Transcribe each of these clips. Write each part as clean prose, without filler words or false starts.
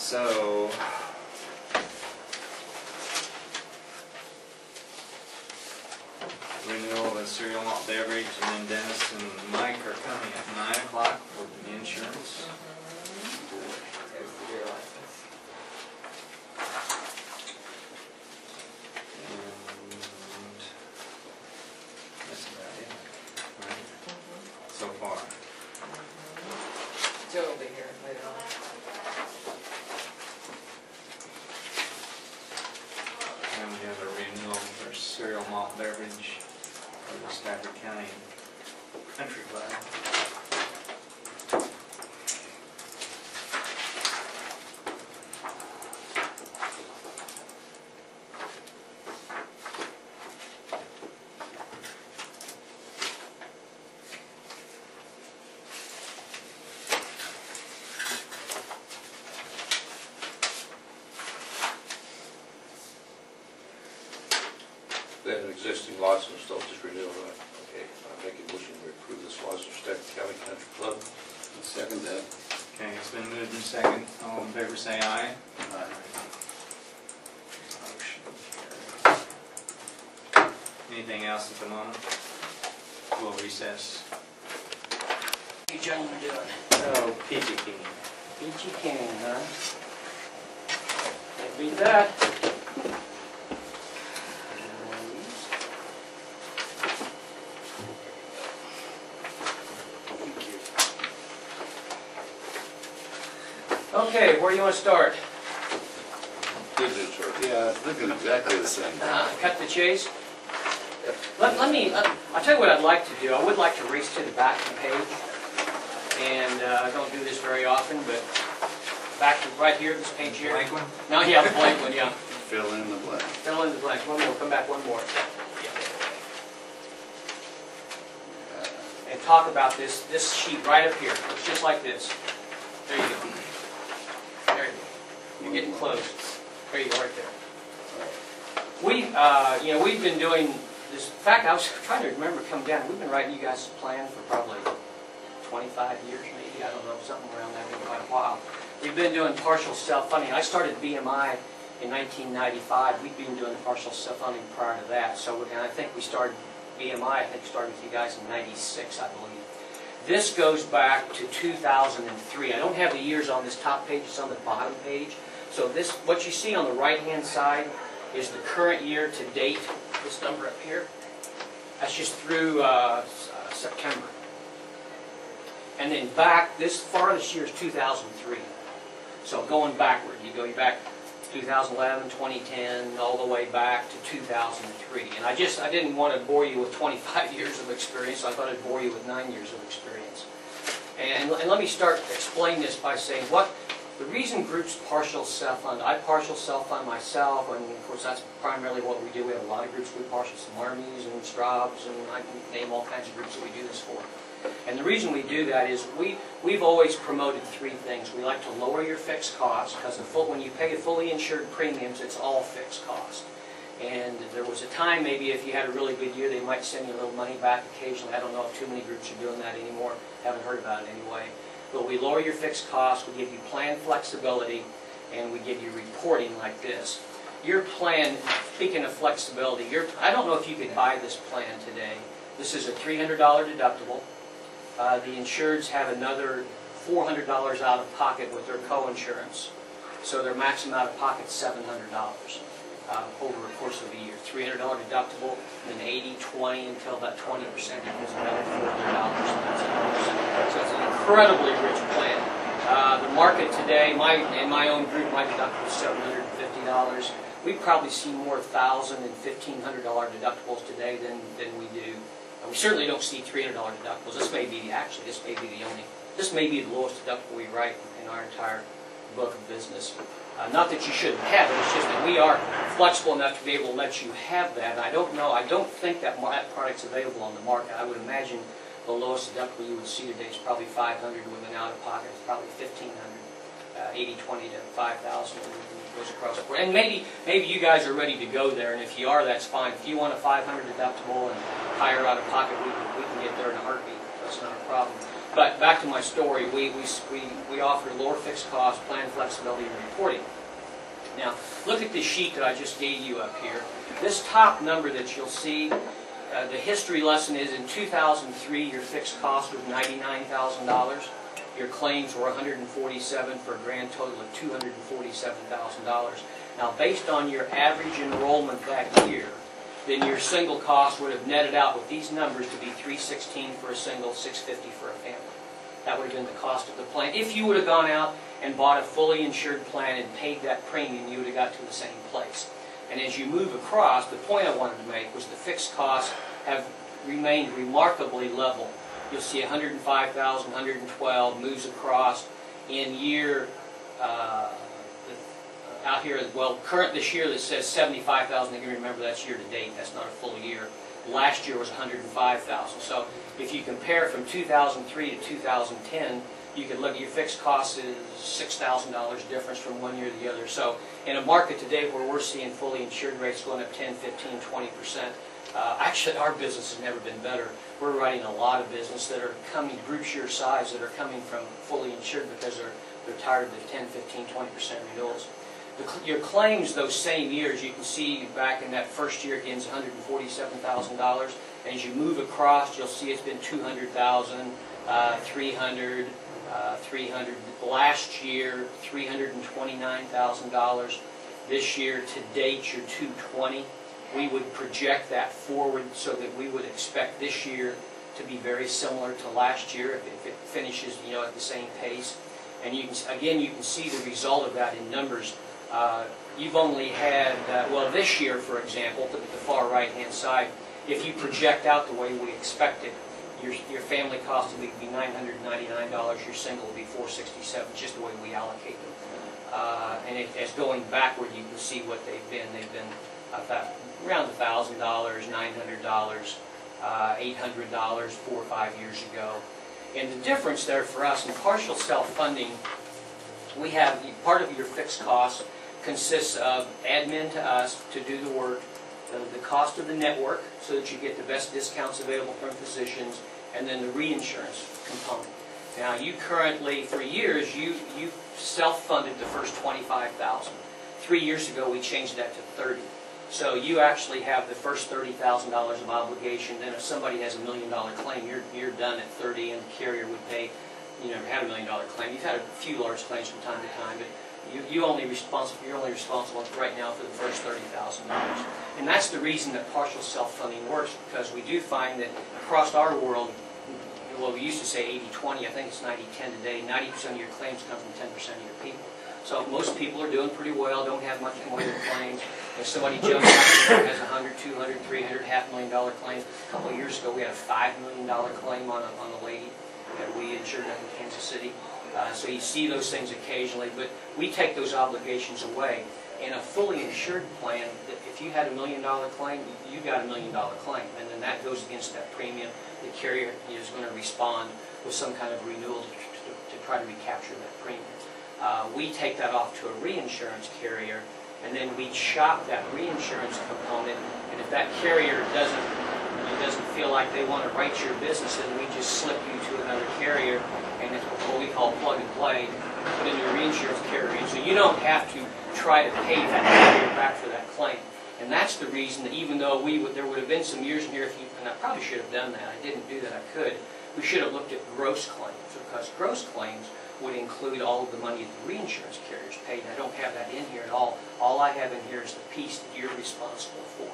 So, renewal of a cereal malt beverage, and then Dennis and Mike are coming at 9 o'clock for the insurance. There's the beer license. And that's about it, right? So far. Joe will be here later on. And we have a renewal for cereal malt beverage for the Stafford County Country Club. They have an existing license, they'll just renew it, right? Okay, I make a motion to approve this license, Stafford County Country Club. Second that. Okay, it's been moved in second. All in favor say aye. Aye. Motion carried. Anything else at the moment? We'll recess. What are you gentlemen doing? Oh, peachy keen. Peachy King, huh? Can't beat that. Okay, where do you want to start? Yeah, I think it's exactly the same. Cut the chase? Let me, I'll tell you what I'd like to do. I would like to race to the back of the page. And I don't do this very often, but back to right here, this page here. Blank one? No, yeah, the blank one, yeah. Fill in the blank. Fill in the blank. One more, come back one more. And talk about this sheet right up here. It's just like this. There you go. There you go. You're getting close. There you go, right there. We've been doing this. In fact, I was trying to remember coming down. We've been writing you guys a plan for probably 25 years, maybe. I don't know, something around that. Been quite a while. We've been doing partial self-funding. I started BMI in 1995. We'd been doing partial self-funding prior to that. So, and I think we started BMI. I think started with you guys in '96, I believe. This goes back to 2003. I don't have the years on this top page. It's on the bottom page. So this, what you see on the right-hand side, is the current year to date. This number up here. That's just through September. And then back, this farthest year is 2003. So going backward, you go back 2011, 2010, all the way back to 2003. And I didn't want to bore you with 25 years of experience, so I thought I'd bore you with 9 years of experience. And let me start explain this by saying the reason groups partial self-fund. I partial self-fund myself, and of course that's primarily what we do. We have a lot of groups we partial, some Armies and Straubs, and I can name all kinds of groups that we do this for. And the reason we do that is we've always promoted three things. We like to lower your fixed costs, because when you pay fully insured premiums, it's all fixed cost. And there was a time, maybe if you had a really good year, they might send you a little money back occasionally. I don't know if too many groups are doing that anymore. Haven't heard about it anyway. But we lower your fixed costs, we give you plan flexibility, and we give you reporting like this. Your plan, speaking of flexibility, I don't know if you could buy this plan today. This is a $300 deductible. The insureds have another $400 out of pocket with their co-insurance. So their maximum out of pocket is $700 over the course of a year. $300 deductible, and then 80-20 until about 20% equals another $400. So it's an incredibly rich plan. The market today, in my own group, my deductible is $750. We probably see more $1,000 and $1,500 deductibles today than we do. We certainly don't see $300 deductibles. This may be the lowest deductible we write in our entire book of business. Not that you shouldn't have it, it's just that we are flexible enough to be able to let you have that. And I don't think that product's available on the market. I would imagine the lowest deductible you would see today is probably $500 with an out-of-pocket. It's probably $1,500, 80-20 to $5,000 goes across the board. And maybe you guys are ready to go there, and if you are, that's fine. If you want a $500 deductible and higher out-of-pocket, we can get there in a heartbeat. That's not a problem. But back to my story, we offer lower fixed cost, plan flexibility, and reporting. Now, look at this sheet that I just gave you up here. This top number that you'll see, the history lesson is in 2003, your fixed cost was $99,000. Your claims were $147 for a grand total of $247,000. Now, based on your average enrollment that year, then your single cost would have netted out with these numbers to be $316 for a single, $650 for a family. That would have been the cost of the plan. If you would have gone out and bought a fully insured plan and paid that premium, you would have got to the same place. And as you move across, the point I wanted to make was the fixed costs have remained remarkably level. You'll see $105,000, $112 moves across in year. Out here, well, current this year that says $75,000. You can remember that's year to date. That's not a full year. Last year was $105,000. So if you compare from 2003 to 2010, you can look at your fixed costs is $6,000 difference from one year to the other. So in a market today where we're seeing fully insured rates going up 10, 15, 20%, actually our business has never been better. We're writing a lot of business that are coming, groups your size that are coming from fully insured because they're tired of the 10, 15, 20% renewals. Your claims those same years, you can see back in that first year again is $147,000. And as you move across, you'll see it's been $200,000, $300,000, $300,000. Last year, $329,000. This year, to date, you're $220,000. We would project that forward so that we would expect this year to be very similar to last year if it finishes, at the same pace. And you can see the result of that in numbers. You've only had, this year, for example, at the far right-hand side, if you project out the way we expect it, your family cost will be $999, your single will be $467, just the way we allocate them. And as going backward, you can see what they've been. They've been around $1,000, $900, $800 4 or 5 years ago. And the difference there for us in partial self-funding, we have part of your fixed cost consists of admin to us to do the work, the cost of the network so that you get the best discounts available from physicians, and then the reinsurance component. Now, you currently, for years, you self-funded the first $25,000. 3 years ago, we changed that to $30,000. So you actually have the first $30,000 of obligation. Then if somebody has $1 million claim, you're done at $30,000, and the carrier would pay. You never had $1 million claim. You've had a few large claims from time to time, but you're only responsible right now for the first $30,000. And that's the reason that partial self-funding works, because we do find that across our world, well, we used to say 80-20. I think it's 90-10 today. 90% of your claims come from 10% of your people. So most people are doing pretty well, don't have much more than claims. If somebody jumps out there and has $100,000, $200,000, $300,000, $500,000 claim, a couple of years ago we had a $5 million claim on a lady that we insured up in Kansas City. So you see those things occasionally, but we take those obligations away. In a fully insured plan, if you had $1 million claim, you got $1 million claim, and then that goes against that premium. The carrier is going to respond with some kind of renewal to try to recapture that premium. We take that off to a reinsurance carrier, and then we shop that reinsurance component, and if that carrier doesn't feel like they want to write your business, then we just slip you to another carrier, and it's what we call plug and play, put in your reinsurance carrier. So you don't have to try to pay that carrier back for that claim. And that's the reason that even though there would have been some years in here, and I probably should have done that, I didn't do that, I could, we should have looked at gross claims, because gross claims would include all of the money that the reinsurance carriers paid. I don't have that in here at all. All I have in here is the piece that you're responsible for.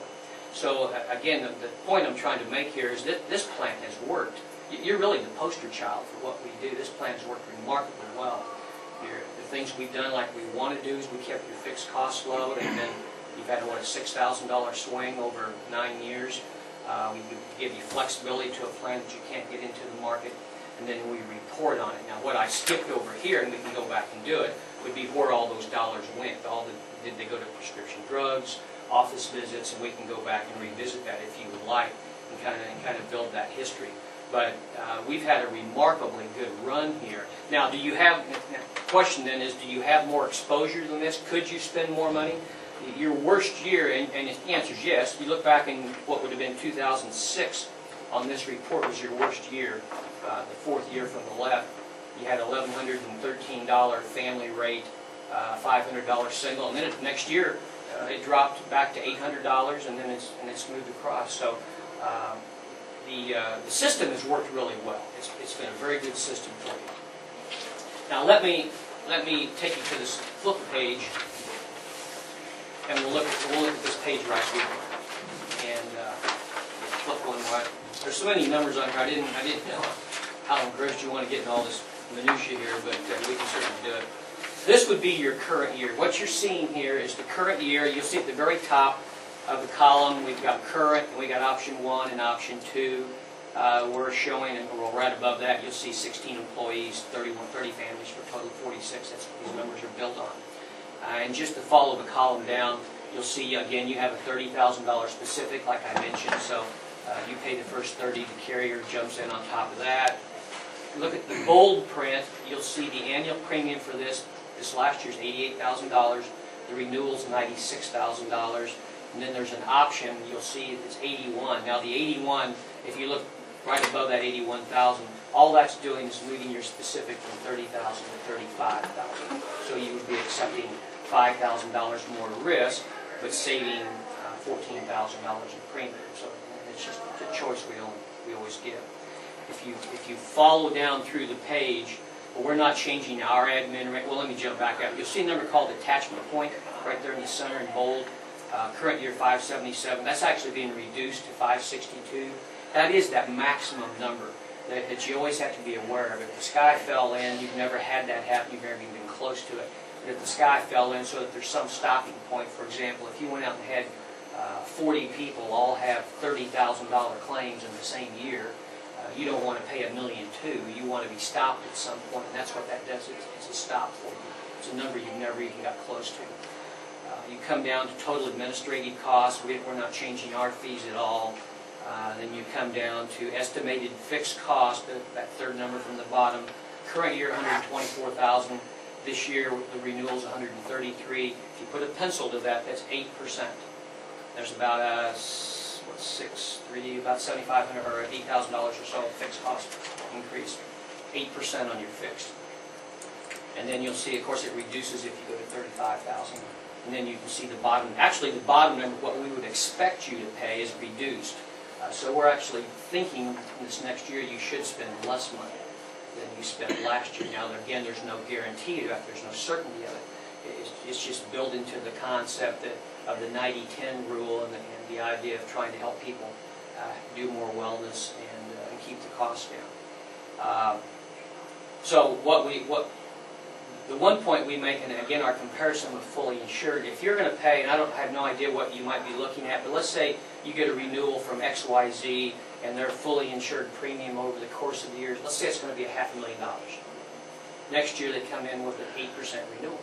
So again, the point I'm trying to make here is that this plan has worked. You're really the poster child for what we do. This plan has worked remarkably well. The things we've done like we want to do is we kept your fixed costs low, and then you've had a $6,000 swing over 9 years. We give you flexibility to a plan that you can't get into the market, and then we report on it. Now, what I skipped over here, and we can go back and do it, would be where all those dollars went. Did they go to prescription drugs, office visits, and we can go back and revisit that if you would like, and kind of build that history. But we've had a remarkably good run here. Now, the question then is, do you have more exposure than this? Could you spend more money? Your worst year, and the answer is yes. You look back in what would have been 2006 on this report was your worst year. the fourth year from the left, you had $1,113 family rate, $500 single, and then next year it dropped back to $800, and then it's moved across. So the system has worked really well. It's been a very good system for you. Now let me take you to this flip page, and we'll look at this page right here. And flip one way. There's so many numbers on here. I didn't know how engrossed you want to get in all this minutia here, but we can certainly do it. This would be your current year. What you're seeing here is the current year. You'll see at the very top of the column we've got current, and we got option 1 and option 2. We're showing, and we're right above that, you'll see 16 employees, 30 families for a total of 46. That's what these numbers are built on. And just to follow the column down, you'll see, again, you have a $30,000 specific, like I mentioned, so you pay the first 30, the carrier jumps in on top of that. Look at the bold print, you'll see the annual premium for this last year's $88,000, the renewal's $96,000, and then there's an option, you'll see it's $81,000. Now the $81,000, if you look right above that $81,000, all that's doing is moving your specific from $30,000 to $35,000. So you would be accepting $5,000 more risk, but saving $14,000 in premium. So it's just a choice we always give. If you follow down through the page, well, we're not changing our admin rate. Well, let me jump back up. You'll see a number called attachment point right there in the center in bold. Current year 577. That's actually being reduced to 562. That is that maximum number that you always have to be aware of. If the sky fell in, you've never had that happen, you've never even been close to it. But if the sky fell in so that there's some stopping point, for example, if you went out and had 40 people all have $30,000 claims in the same year, you don't want to pay $1.2 million. You want to be stopped at some point, and that's what that does. It's a stop for you. It's a number you've never even got close to. You come down to total administrative costs. We're not changing our fees at all. Then you come down to estimated fixed cost, that third number from the bottom. Current year, $124,000. This year, the renewal's $133,000. If you put a pencil to that, that's 8%. There's about about $7,500 or $8,000 or so of fixed cost increase. 8% on your fixed. And then you'll see, of course, it reduces if you go to $35,000. And then you can see the bottom. Actually, the bottom number, what we would expect you to pay, is reduced. So we're actually thinking this next year you should spend less money than you spent last year. Now, again, there's no guarantee of that. There's no certainty of it. It's just built into the concept of the 90-10 rule and the idea of trying to help people do more wellness and keep the costs down. So the one point we make, and again our comparison with fully insured, if you're going to pay, and I have no idea what you might be looking at, but let's say you get a renewal from XYZ and their fully insured premium over the course of the years, let's say it's going to be $500,000. Next year they come in with an 8% renewal.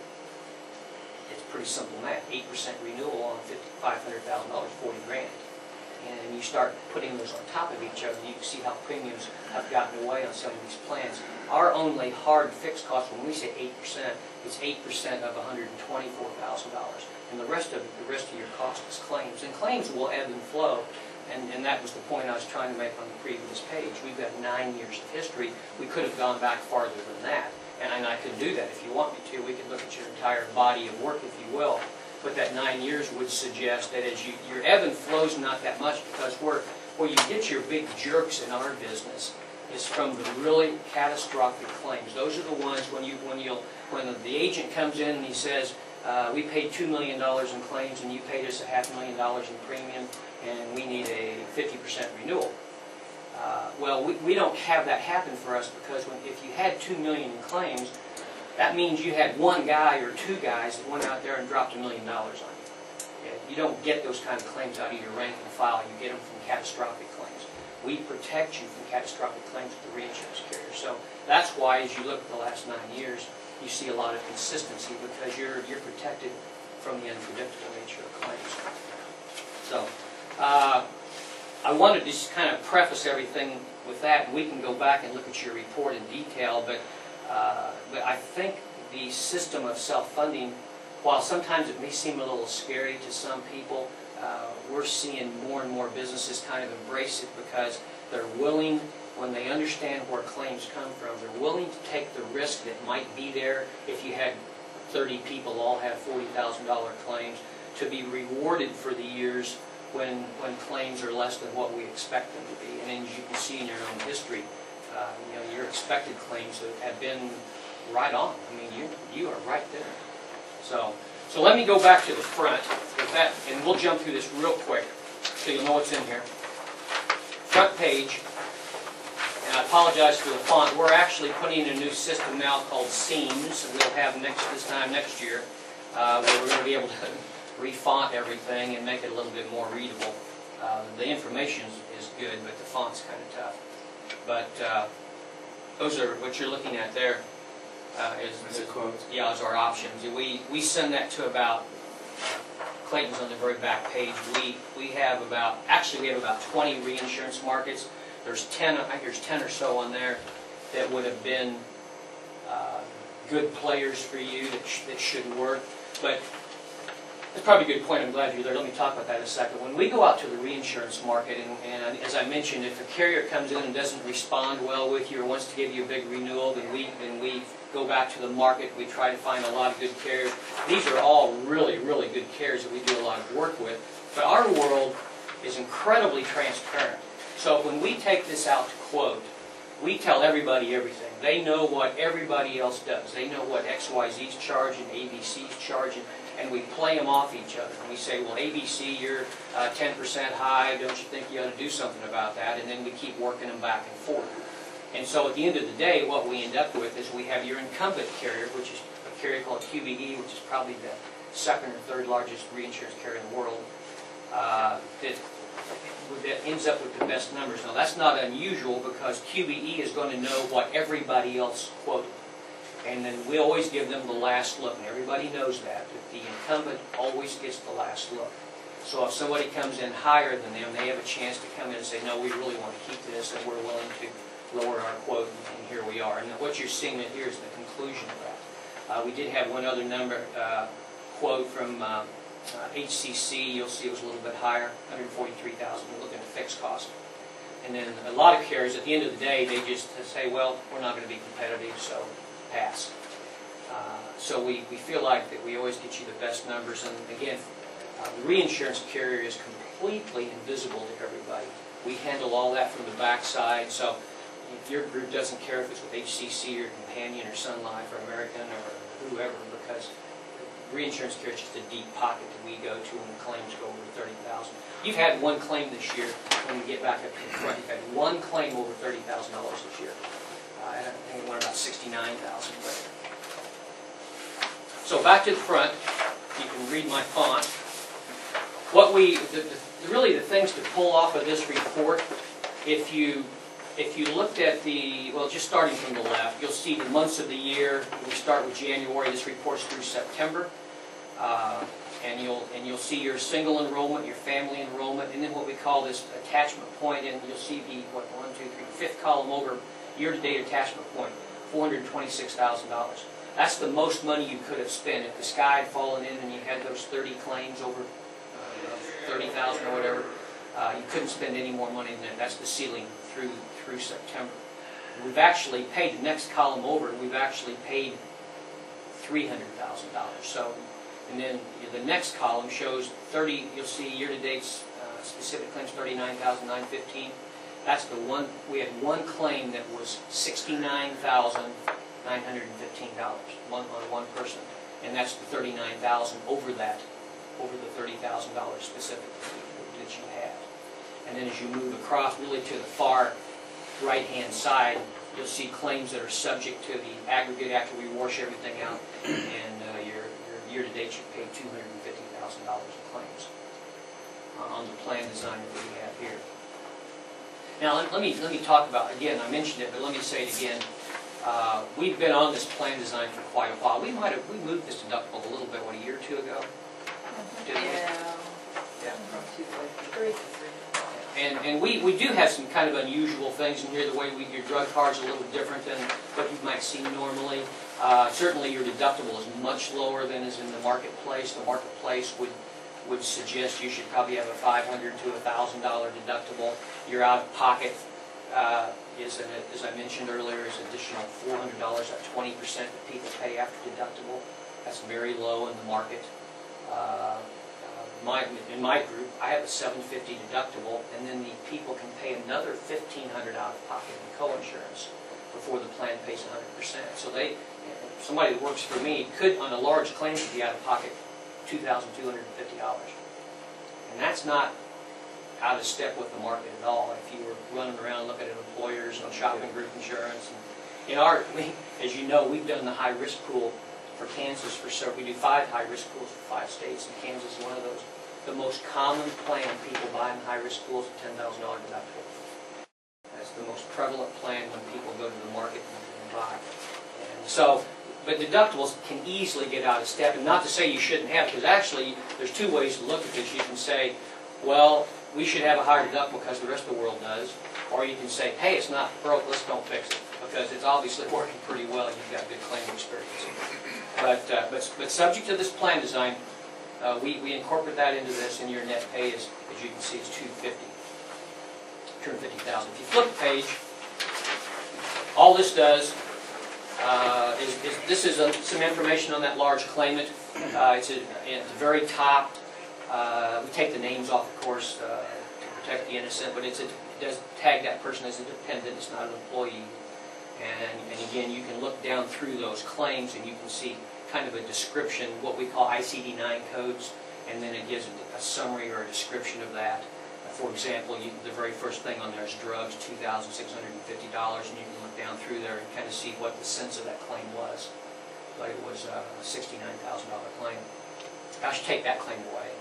It's pretty simple math. 8% renewal on $500,000, $40,000. And you start putting those on top of each other, you can see how premiums have gotten away on some of these plans. Our only hard fixed cost, when we say 8%, it's 8% of $124,000. And the rest of your cost is claims. And claims will ebb and flow. And that was the point I was trying to make on the previous page. We've got 9 years of history. We could have gone back farther than that. And I could do that if you want me to. We could look at your entire body of work, if you will. But that 9 years would suggest that as your ebb and flow's not that much, because where you get your big jerks in our business is from the really catastrophic claims. Those are the ones when the agent comes in and he says, we paid $2 million in claims and you paid us $500,000 in premium and we need a 50% renewal. Well, we don't have that happen for us, because if you had $2 million in claims, that means you had one guy or two guys that went out there and dropped $1 million on you. Okay? You don't get those kind of claims out of your rank and file. You get them from catastrophic claims. We protect you from catastrophic claims with the reinsurance carrier. So that's why, as you look at the last 9 years, you see a lot of consistency, because you're protected from the unpredictable nature of claims. So I wanted to just kind of preface everything with that, and we can go back and look at your report in detail, but I think the system of self-funding, while sometimes it may seem a little scary to some people, we're seeing more and more businesses kind of embrace it because they're willing, when they understand where claims come from, they're willing to take the risk that might be there if you had 30 people all have $40,000 claims, to be rewarded for the years when claims are less than what we expect them to be. And as you can see in your own history, your expected claims have been right on. I mean, you are right there. So let me go back to the front with that, and we'll jump through this real quick so you'll know what's in here. Front page, and I apologize for the font. We're actually putting in a new system now called Seams, and we'll have this time next year, where we're going to be able to refont everything and make it a little bit more readable. The information is good, but the font's kind of tough. But those are what you're looking at there. Is our options. We send that to about, Clayton's on the very back page. We have about 20 reinsurance markets. There's 10, I think there's 10 or so on there that would have been good players for you that should work. But that's probably a good point. I'm glad you're there. Let me talk about that in a second. When we go out to the reinsurance market, and as I mentioned, if a carrier comes in and doesn't respond well with you or wants to give you a big renewal, then we go back to the market. We try to find a lot of good carriers. These are all really, really good carriers that we do a lot of work with. But our world is incredibly transparent. So when we take this out to quote, we tell everybody everything. They know what everybody else does. They know what XYZ's charging, ABC's charging, and we play them off each other. And we say, well, ABC, you're 10% high. Don't you think you ought to do something about that? And then we keep working them back and forth. And so at the end of the day, what we end up with is we have your incumbent carrier, which is a carrier called QBE, which is probably the second or third largest reinsurance carrier in the world, that ends up with the best numbers. Now, that's not unusual because QBE is going to know what everybody else quoted. And then we always give them the last look, and everybody knows that the incumbent always gets the last look. So if somebody comes in higher than them, they have a chance to come in and say, no, we really want to keep this, and we're willing to lower our quote, and here we are. And what you're seeing here is the conclusion of that. We did have one other number, quote from HCC. You'll see it was a little bit higher, $143,000. We're looking at fixed cost. And then a lot of carriers, at the end of the day, they just say, well, we're not going to be competitive, so pass. So we feel like that we always get you the best numbers. And again, the reinsurance carrier is completely invisible to everybody. We handle all that from the backside. So if your group doesn't care if it's with HCC or Companion or Sun Life or American or whoever, because reinsurance carrier is just a deep pocket that we go to when the claims go over 30,000. You've had one claim this year. When we get back up to the front, you've had one claim over $30,000 this year. I think it went about $69,000. So back to the front. You can read my font. What really the things to pull off of this report, if you looked at just starting from the left, you'll see the months of the year. We start with January. This report's through September. And you'll see your single enrollment, your family enrollment, and then what we call this attachment point, and you'll see the fifth column over, year-to-date attachment point, $426,000. That's the most money you could have spent if the sky had fallen in and you had those 30 claims over 30,000 or whatever. You couldn't spend any more money than that. That's the ceiling through September. We've actually paid the next column over, and we've actually paid $300,000. So. And then the next column shows 30. You'll see year-to-date specific claims, 39,915. That's the one. We had one claim that was $69,915 on one person, and that's the 39,000 over that, over the $30,000 specific that you had. And then as you move across, really to the far right-hand side, you'll see claims that are subject to the aggregate after we wash everything out, and your year-to-date you paid $250,000 in claims on the plan design that we have here. Now let me talk about, again, I mentioned it, but let me say it again. We've been on this plan design for quite a while. We moved this deductible a little bit, a year or two ago? Yeah. And we do have some kind of unusual things in here. The way your drug card's a little different than what you might see normally. Certainly your deductible is much lower than is in the marketplace. The marketplace would suggest you should probably have a $500 to $1,000 deductible. Your out-of-pocket is, as I mentioned earlier, is additional $400, at 20% that people pay after deductible. That's very low in the market. In my group, I have a $750 deductible, and then the people can pay another $1,500 out of pocket in co-insurance before the plan pays 100%. So somebody that works for me could, on a large claim, could be out of pocket $2,250. And that's not out of step with the market at all. If you were running around looking at employers and shopping group insurance, and as you know, we've done the high risk pool for Kansas for several. We do 5 high risk pools for 5 states, and Kansas is one of those. The most common plan people buy in high risk pools is a $10,000 deductible. That's the most prevalent plan when people go to the market and buy. And so, but deductibles can easily get out of step, and not to say you shouldn't have, because actually there's 2 ways to look at this. You can say, well, we should have a higher deductible because the rest of the world does. Or you can say, hey, it's not broke, let's don't fix it, because it's obviously working pretty well, you've got good claim experience. But subject to this plan design, we incorporate that into this, and your net pay is, as you can see, is $250,000. If you flip the page, all this does this is some information on that large claimant. It's at the very top. We take the names off, of course, to protect the innocent, but it does tag that person as a dependent. It's not an employee. And again, you can look down through those claims, and you can see kind of a description, what we call ICD-9 codes, and then it gives a summary or a description of that. For example, the very first thing on there is drugs, $2,650, and you can look down through there and kind of see what the sense of that claim was. Like it was a $69,000 claim. I should take that claim away.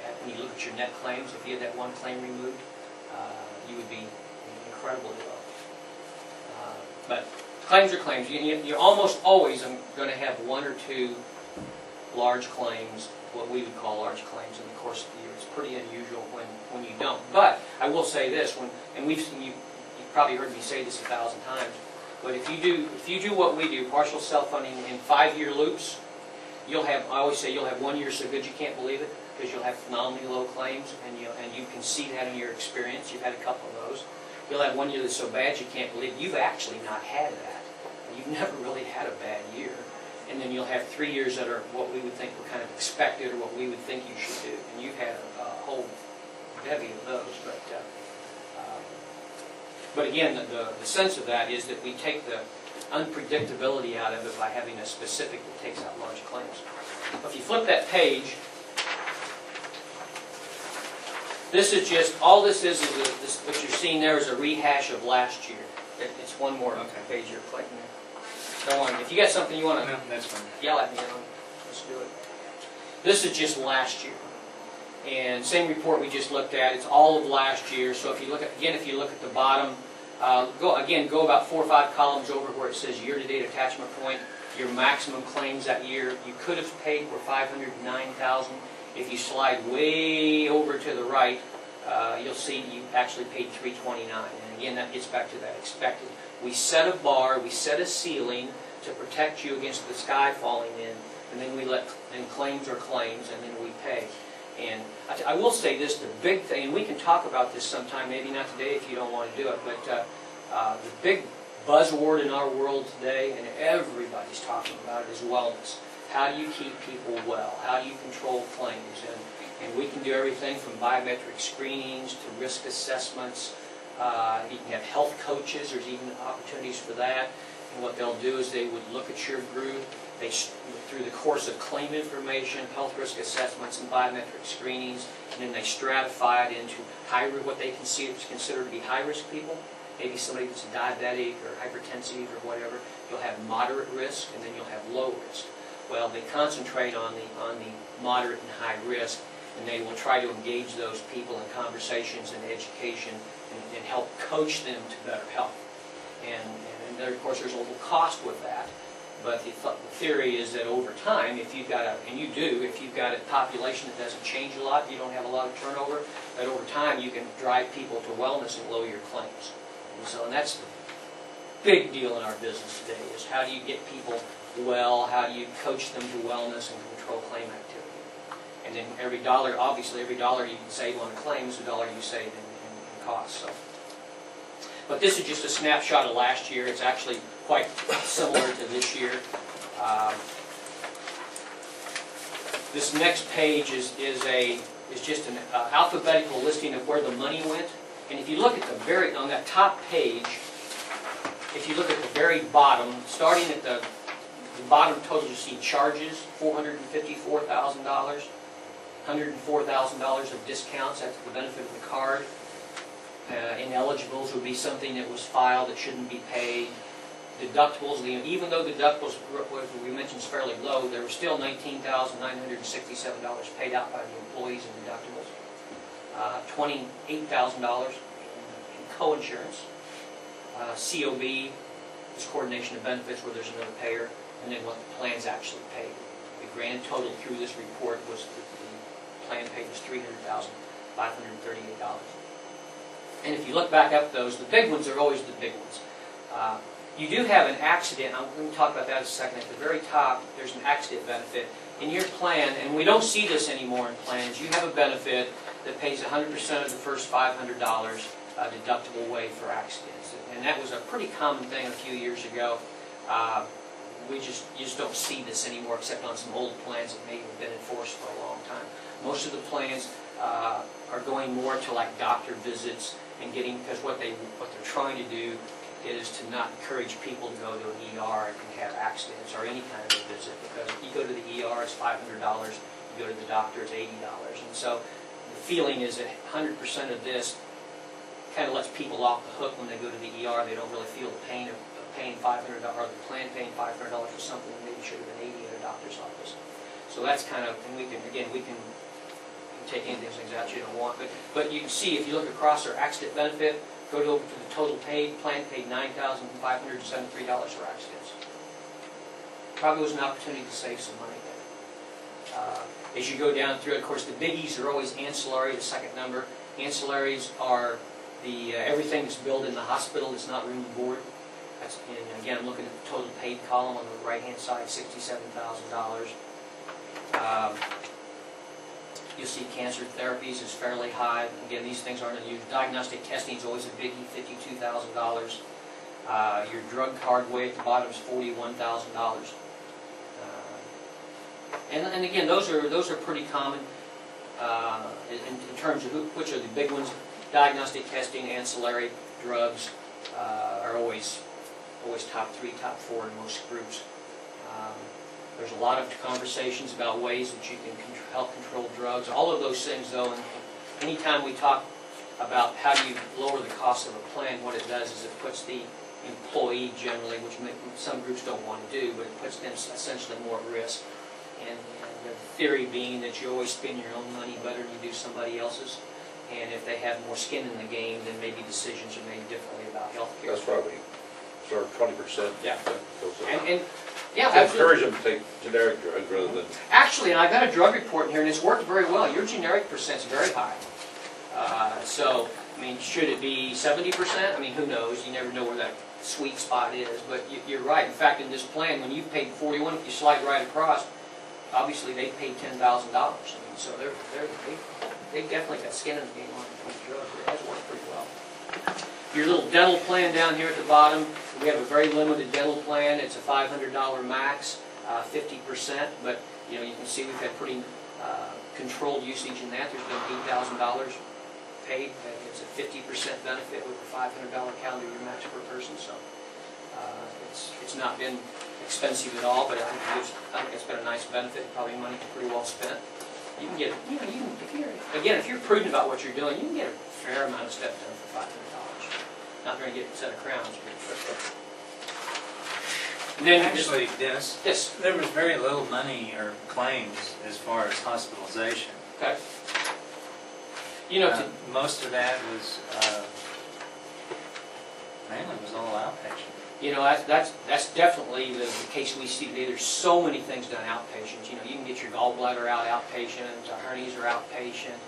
And when you look at your net claims, if you had that one claim removed, you would be incredibly low. But claims are claims. You're almost always going to have 1 or 2 large claims, what we would call large claims, in the course of the year. It's pretty unusual when you don't. But I will say this, and you've probably heard me say this 1,000 times, but if you do what we do, partial self-funding in 5-year loops, you'll have, I always say, you'll have 1 year so good you can't believe it, because you'll have phenomenally low claims, and you can see that in your experience. You've had a couple of those. You'll have 1 year that's so bad you can't believe it. You've actually not had that. You've never really had a bad year. And then you'll have 3 years that are what we would think were kind of expected, or what we would think you should do. And you've had a whole bevy of those. But again, the sense of that is that we take the unpredictability out of it by having a specific that takes out large claims. If you flip that page, this is just, all this is what you're seeing there is a rehash of last year. It's one more page you're clicking there. Don't worry. If you got something you want to that's fine. yell at me on, let's do it. This is just last year. And same report we just looked at, it's all of last year. So if you look at, again, if you look at the bottom, go about 4 or 5 columns over where it says year-to-date attachment point. Your maximum claims that year you could have paid were $509,000. If you slide way over to the right, you'll see you actually paid $329,000. And again, that gets back to that expected. We set a bar, we set a ceiling to protect you against the sky falling in, and then we let, and claims are claims, and then we pay. And I will say this, the big thing, and we can talk about this sometime, maybe not today if you don't want to do it, but the big buzzword in our world today, and everybody's talking about it, is wellness. How do you keep people well? How do you control claims? And we can do everything from biometric screenings to risk assessments. You can have health coaches. There's even opportunities for that. And what they'll do is they would look at your group. They, through the course of claim information, health risk assessments, and biometric screenings, and then they stratify it into what they consider to be high-risk people. Maybe somebody that's diabetic or hypertensive or whatever. You'll have moderate risk, and then you'll have low risk. Well, they concentrate on the moderate and high risk, and they will try to engage those people in conversations and education and help coach them to better health. And there, of course, there's a little cost with that. But the theory is that over time, if you've got if you've got a population that doesn't change a lot, you don't have a lot of turnover, that over time you can drive people to wellness and lower your claims. And that's the big deal in our business today, is how do you get people well, how do you coach them to wellness and control claim activity. And then every dollar, obviously every dollar you can save on a claim is a dollar you save in costs. So But this is just a snapshot of last year. It's actually quite similar to this year. This next page is just an alphabetical listing of where the money went. And if you look at on that top page, if you look at the very bottom, starting at the bottom total, you see charges, $454,000, $104,000 of discounts. That's the benefit of the card. Ineligibles would be something that was filed that shouldn't be paid. Deductibles, even though deductibles, we mentioned, is fairly low, there were still $19,967 paid out by the employees in deductibles. $28,000 in co-insurance. COB is coordination of benefits, where there's another payer, and then what the plans actually paid. The grand total through this report was that the plan paid was $300,538. And if you look back up those, the big ones are always the big ones. You do have an accident. I'm going to talk about that in a second. At the very top, there's an accident benefit. In your plan, and we don't see this anymore in plans, you have a benefit that pays 100% of the first $500 deductible waive for accidents. And that was a pretty common thing a few years ago. You just don't see this anymore, except on some old plans that may have been enforced for a long time. Most of the plans are going more to like doctor visits and getting, because what they're trying to do is to not encourage people to go to an ER and have accidents or any kind of a visit, because you go to the ER, it's $500, you go to the doctor, it's $80. And so the feeling is that 100% of this kind of lets people off the hook when they go to the ER. They don't really feel the pain of paying $500, or the plan paying $500 for something that maybe should have been $80 at a doctor's office. So that's kind of, and we can take any of those things out you don't want, but you can see if you look across our accident benefit, go over to the total paid, plan paid $9,573 for accidents. Probably was an opportunity to save some money there. As you go down through it, of course, the biggies are always ancillary, the second number. Ancillaries are the everything that's billed in the hospital that's not room and board. That's, and again, I'm looking at the total paid column on the right-hand side, $67,000. You'll see cancer therapies is fairly high. Again, these things aren't unusual. Diagnostic testing is always a biggie, $52,000. Your drug card weight at the bottom is $41,000. And again, those are pretty common in terms of which are the big ones. Diagnostic testing, ancillary drugs are always top 3, top 4 in most groups. There's a lot of conversations about ways that you can help control drugs. All of those things, though, and anytime we talk about how do you lower the cost of a plan, what it does is it puts the employee generally, which some groups don't want to do, but it puts them essentially more at risk. And the theory being that you always spend your own money better than you do somebody else's. And if they have more skin in the game, then maybe decisions are made differently about health care. That's probably sort of 20%. Yeah. Goes up. And yeah, to encourage them to take generic drugs rather than... Actually, and I've got a drug report in here, and it's worked very well. Your generic percent's very high. So, I mean, should it be 70%? I mean, who knows? You never know where that sweet spot is. But you're right. In fact, in this plan, when you've paid 41, if you slide right across, obviously they paid $10,000. I mean, so they definitely got skin in the game on these drugs. It has worked pretty well. Your little dental plan down here at the bottom, we have a very limited dental plan. It's a $500 max, 50%, but you can see we've had pretty controlled usage in that. There's been $8,000 paid. It's a 50% benefit with a $500 calendar year max per person. So it's not been expensive at all, but I think it's been a nice benefit. Probably money pretty well spent. You can get, if you're prudent about what you're doing, you can get a fair amount of stuff done for $500. Not going to get a set of crowns. And then actually, Dennis, yes, there was very little money or claims as far as hospitalization. Okay. Most of that was mainly was all outpatient. That's definitely the case we see today. There's so many things done outpatient. You can get your gallbladder out outpatient, hernias are outpatient.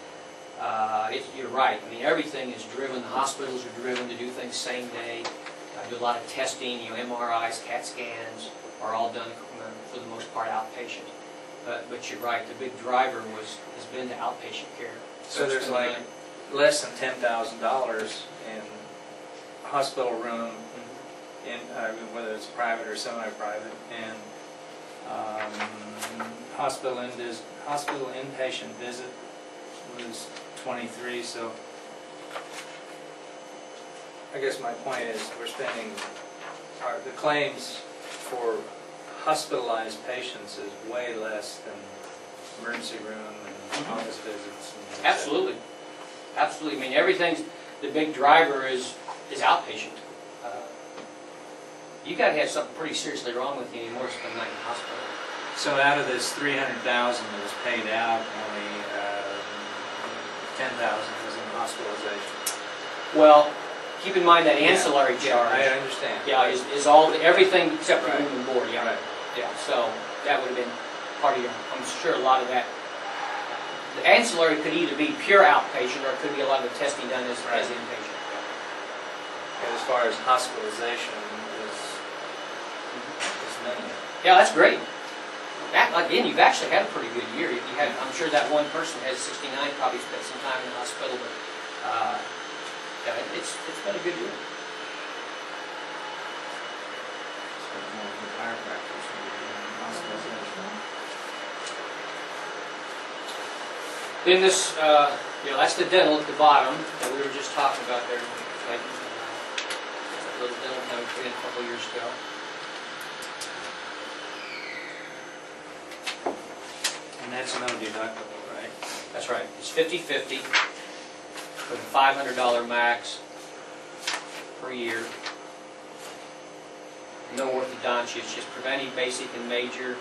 You're right. I mean, everything is driven. The hospitals are driven to do things same day. Do a lot of testing. MRIs, CAT scans are all done for the most part outpatient. But you're right. The big driver has been the outpatient care. So there's like less than $10,000 in hospital room, in, whether it's private or semi-private, and hospital inpatient visit was 23. So I guess my point is we're spending the claims for hospitalized patients is way less than emergency room and office visits. And Absolutely. Absolutely. I mean, everything's, the big driver is outpatient. You got to have something pretty seriously wrong with you anymore to spend the night in the hospital. So out of this 300,000 that was paid out, only 10,000 was in hospitalization. Well, keep in mind that ancillary Yeah, charge. I understand. Yeah, is all everything except for Right. room and board. Yeah, Right. yeah. So that would have been part of your. I'm sure a lot of that. The ancillary could either be pure outpatient or it could be a lot of the testing done as Right. inpatient. And as far as hospitalization is minimal. Yeah, that's great. Again, you've actually had a pretty good year. You had, I'm sure that one person has 69, probably spent some time in the hospital, but yeah, it's been a good year. Spent more for chiropractors than hospitalization. Then this, that's the dental at the bottom that we were just talking about there. Like, a little dental that we put in a couple years ago. And that's no deductible, right? That's right. It's 50/50 with a $500 max per year. No orthodontia. It's just preventing basic and major.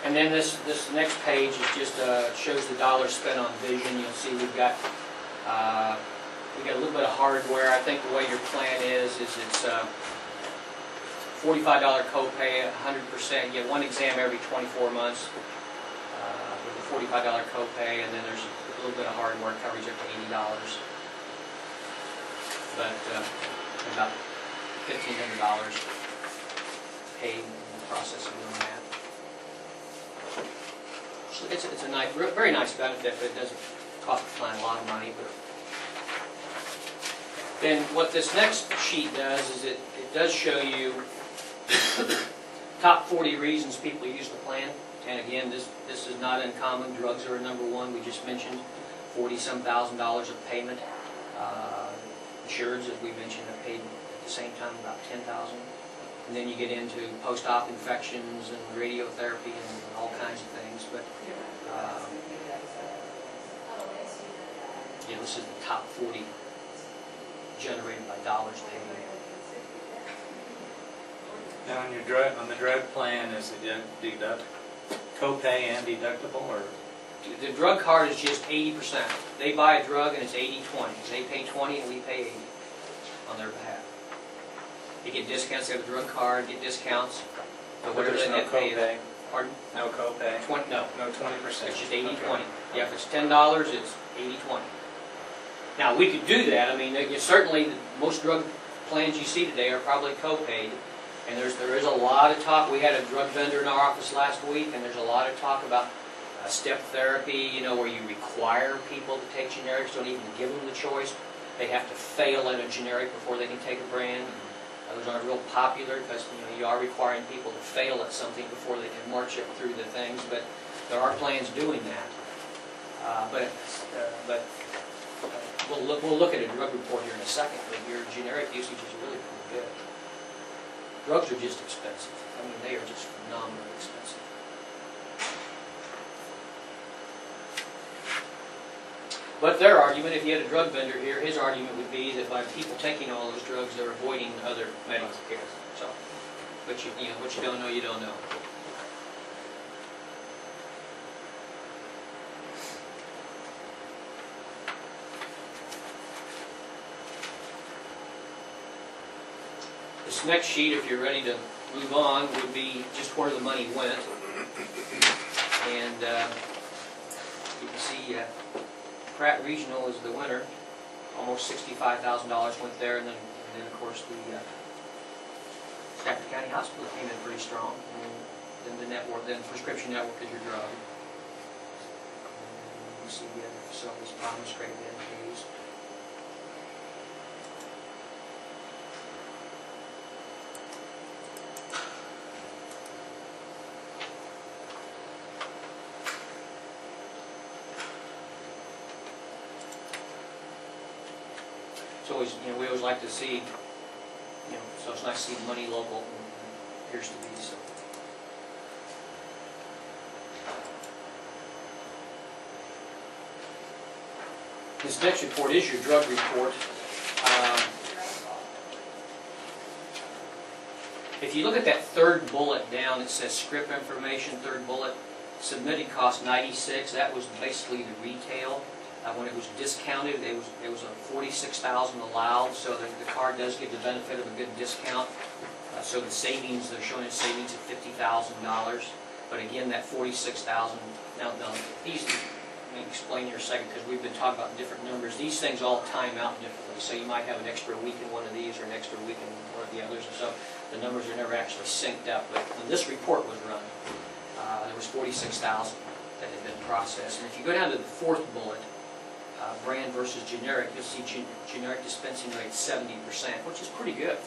And then this next page is just shows the dollars spent on vision. You'll see we've got a little bit of hardware. I think the way your plan is it's $45 copay, 100%. You get one exam every 24 months with a $45 copay, and then there's a little bit of hardware coverage up to $80. But about $1,500 paid in the process of doing that. So it's a nice, very nice benefit, but it doesn't cost the plan a lot of money. But then what this next sheet does is it does show you top 40 reasons people use the plan. And again, this is not uncommon. Drugs are number one. We just mentioned $40-some thousand of payment. Insureds, as we mentioned, have paid at the same time about $10,000. And then you get into post-op infections and radiotherapy and all kinds of things. But this is the top 40 generated by dollars paid. Now on the drug plan, is it copay and deductible, or? The drug card is just 80%. They buy a drug and it's 80-20. They pay 20 and we pay 80 on their behalf. You get discounts. They have a drug card, get discounts. But whatever There's the no net pay is. copay? Pardon? No copay? No. No 20%? It's just 80-20. Okay. Yeah, if it's $10, it's 80-20. Now, we could do that. I mean, certainly most drug plans you see today are probably co-paid. And there is a lot of talk. We had a drug vendor in our office last week, and there's a lot of talk about step therapy, where you require people to take generics, don't even give them the choice. They have to fail at a generic before they can take a brand. Those aren't real popular because you are requiring people to fail at something before they can march up through the things. But there are plans doing that. We'll look at a drug report here in a second. But your generic usage is really pretty good. Drugs are just expensive. I mean, they are just phenomenally expensive. But their argument, if you had a drug vendor here, his argument would be that by people taking all those drugs, they're avoiding other medical care. So, but what you don't know, you don't know. This next sheet, if you're ready to move on, would be just where the money went. And you can see Pratt Regional is the winner. Almost $65,000 went there, and then of course the Stafford County Hospital came in pretty strong. And then the network, then Prescription Network is your drug. see the other facilities, Promise, Great Bend, Hayes. It's always, we always like to see, so it's nice to see money local, and appears to be, so. This next report is your drug report. If you look at that third bullet down, it says script information, third bullet, submitted cost 96, that was basically the retail. When it was discounted, it was a 46,000 allowed, so the card does give the benefit of a good discount. So the savings, they're showing a savings of $50,000. But again, that 46,000. Now these, let me explain here a second, because we've been talking about different numbers. These things all time out differently. So you might have an extra week in one of these, or an extra week in one of the others, and so the numbers are never actually synced up. But when this report was run, there was 46,000 that had been processed. And if you go down to the fourth bullet, brand versus generic, you'll see generic dispensing rate 70%, which is pretty good.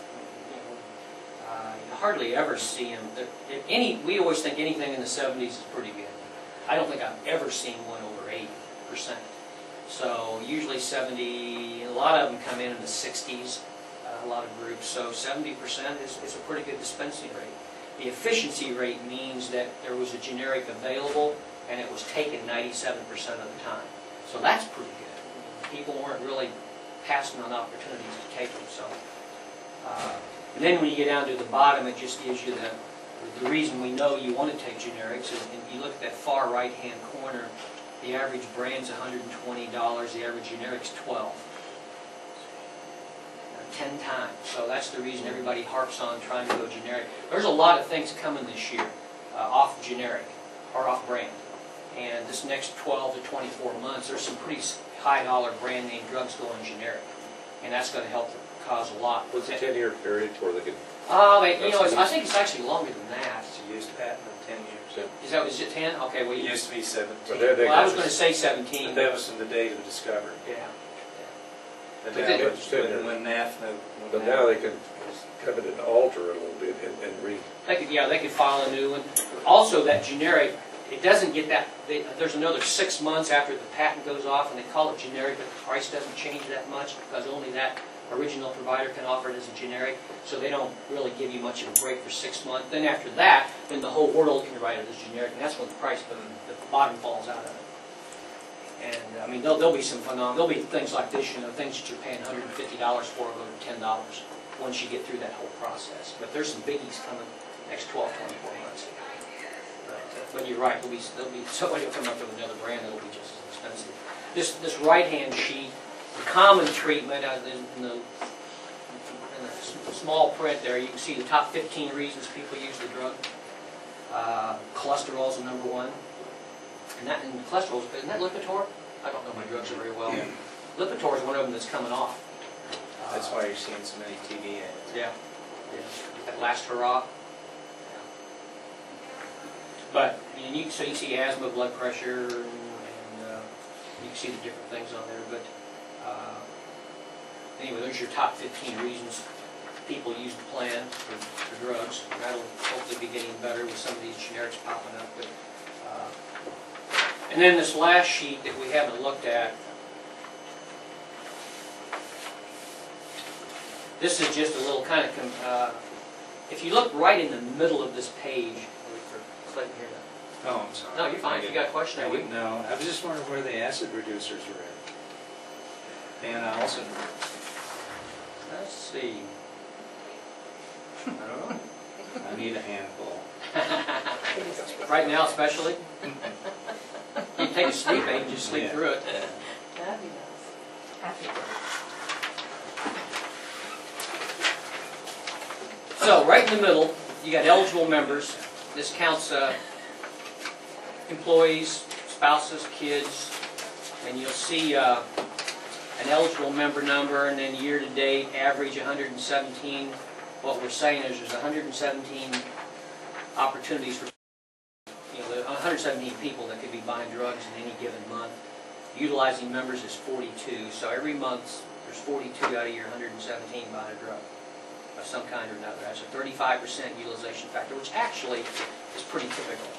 You hardly ever see them. We always think anything in the 70s is pretty good. I don't think I've ever seen one over 80%. So usually 70, a lot of them come in the 60s, a lot of groups. So 70% is a pretty good dispensing rate. The efficiency rate means that there was a generic available and it was taken 97% of the time. So that's pretty good. People weren't really passing on opportunities to take them. So, and then when you get down to the bottom, it just gives you the reason we know you want to take generics. And you look at that far right-hand corner, the average brand's $120, the average generic's $12. 10 times. So that's the reason everybody harps on trying to go generic. There's a lot of things coming this year off generic or off brand. And this next 12 to 24 months, there's some pretty high-dollar brand-name drugs going generic, and that's going to help the cause a lot. Was it a 10-year period where they could? I think it's actually longer than that. It's a used patent of 10 years. Is it 10? Okay, well, It used to be 17. well, I was going to say 17. But that was from the date of discovery. Yeah. But But now, then- when NAFTA... But now they can come in and alter it a little bit and re... They could file a new one. Also, that generic, it doesn't get that, there's another 6 months after the patent goes off, and they call it generic, but the price doesn't change that much because only that original provider can offer it as a generic, so they don't really give you much of a break for 6 months. Then after that, then the whole world can write it as generic, and that's when the price, the bottom falls out of it. And I mean, there'll be some phenomenal, there'll be things like this, things that you're paying $150 for go to $10 once you get through that whole process. But there's some biggies coming next 12, 24 months. But you're right, there'll be somebody will come up with another brand that'll be just as expensive. This right-hand sheet, the common treatment in the small print there, you can see the top 15 reasons people use the drug. Cholesterol is the number one. And cholesterol, isn't that Lipitor? I don't know my drugs very well. Yeah. Lipitor is one of them that's coming off. That's why you're seeing so many TV ads. Yeah. That last hurrah. But so you see asthma, blood pressure, and you can see the different things on there. But anyway, those are your top 15 reasons people use the plan for drugs. That'll hopefully be getting better with some of these generics popping up. But and then this last sheet that we haven't looked at, this is just a little kind of, if you look right in the middle of this page, for Clinton here now. Oh, I'm sorry. No, you're fine. If you got a question, I would. No, I was just wondering where the acid reducers were at. And I also... Let's see. I don't know. I need a handful. Right now, especially. You take a sleep aid and just sleep Yeah. through it. That'd be nice. Happy day. So, right in the middle, you got eligible members. This counts employees, spouses, kids, and you'll see an eligible member number, and then year-to-date average 117. What we're saying is there's 117 opportunities for 117 people that could be buying drugs in any given month. utilizing members is 42. So every month, there's 42 out of your 117 buying a drug of some kind or another. That's a 35% utilization factor, which actually is pretty typical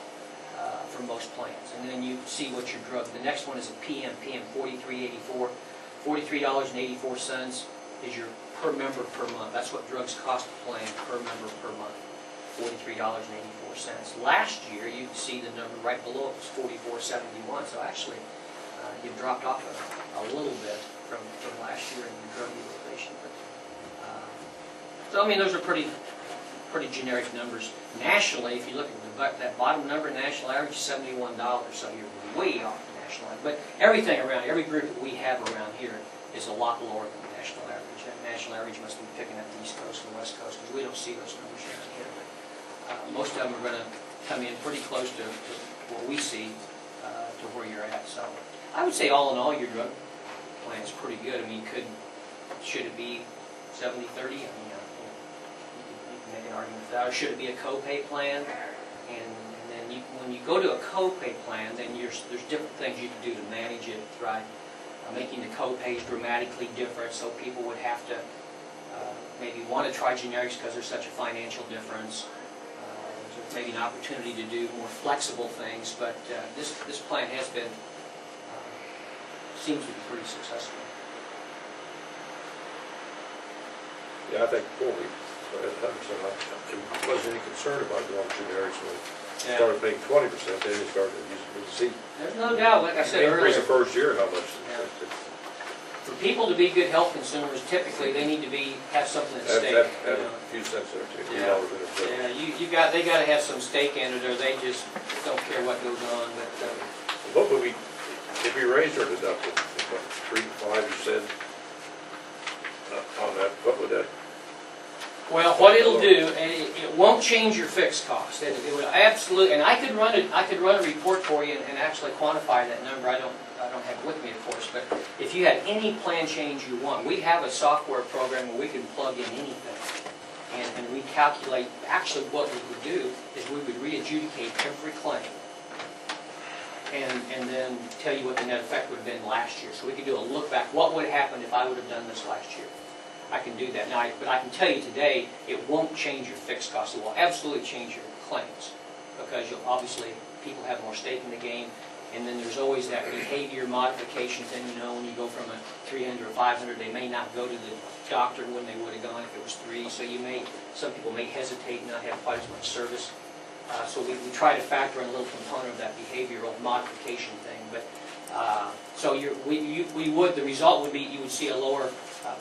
for most plans. And then you see what your drug. The next one is a PM 43.84. $43.84 is your per member per month. That's what drugs cost the plan per member per month. $43.84. Last year, you can see the number right below it was $44.71. So actually, you've dropped off a little bit from last year in your drug utilization. But, so I mean, those are pretty generic numbers. Nationally, if you look at that bottom number, national average is $71. So you're way off the national average. But everything around, every group that we have around here is a lot lower than the national average. That national average must be picking up the East Coast and West Coast because we don't see those numbers around here. But, most of them are going to come in pretty close to what we see to where you're at. So I would say all in all, your drug plan is pretty good. I mean, should it be 70-30? I mean, you can make an argument for that. Or should it be a copay plan? And then when you go to a copay plan, then there's different things you can do to manage it, right? Making the copays dramatically different, so people would have to maybe want to try generics because there's such a financial difference. There's maybe an opportunity to do more flexible things, but this plan has been seems to be pretty successful. Yeah, I think before we wasn't any concern about going generics when we started paying 20%, then we started to see. There's no doubt, like I said earlier. Increase the first year, how much? For people to be good health consumers, typically they need to have something at stake. Have a few cents there too. Yeah, they got to have some stake in it, or they just don't care what goes on. But what would we, if we raised our deductible, what, 3 to 5, you said on that? What would that? Well, what it'll do, and it won't change your fixed cost. It would absolutely, and I could run a report for you and actually quantify that number. I don't have it with me, of course, but if you had any plan change you want, we have a software program where we can plug in anything, and we calculate. Actually, what we would do is we would re-adjudicate every claim, and then tell you what the net effect would have been last year. So we could do a look back. What would have happened if I would have done this last year? I can do that now, but I can tell you today, it won't change your fixed costs. It will absolutely change your claims because you'll obviously people have more stake in the game, and then there's always that behavior modification thing. You know, when you go from a 300 or 500, they may not go to the doctor when they would have gone if it was 3. So some people may hesitate and not have quite as much service. So we try to factor in a little component of that behavioral modification thing. But so the result would be you would see a lower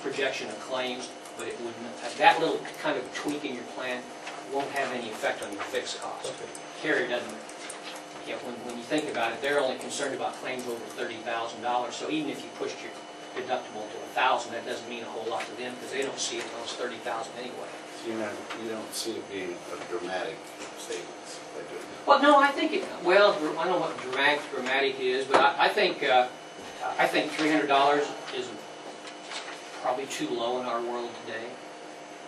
projection of claims, but it would that little kind of tweak in your plan won't have any effect on your fixed cost. Okay. Carrier doesn't. You know, when you think about it, they're only concerned about claims over $30,000. So even if you pushed your deductible to $1,000, that doesn't mean a whole lot to them because they don't see it until it's $30,000 anyway. So you don't see it being a dramatic savings by doing that? Well, no, I think well, I don't know what dramatic is, but I think $300 is probably too low in our world today.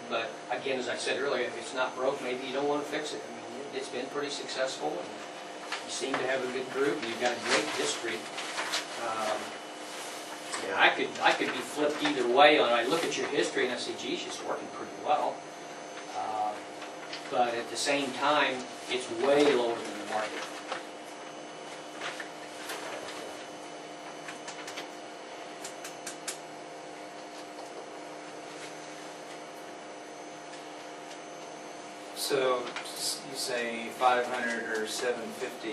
But again, as I said earlier, if it's not broke, maybe you don't want to fix it. I mean, it's been pretty successful, and you seem to have a good group, and you've got a great history. Yeah, I could be flipped either way on it. I look at your history and I say, geez, it's working pretty well. But at the same time, it's way lower than the market. So you say 500 or 750, I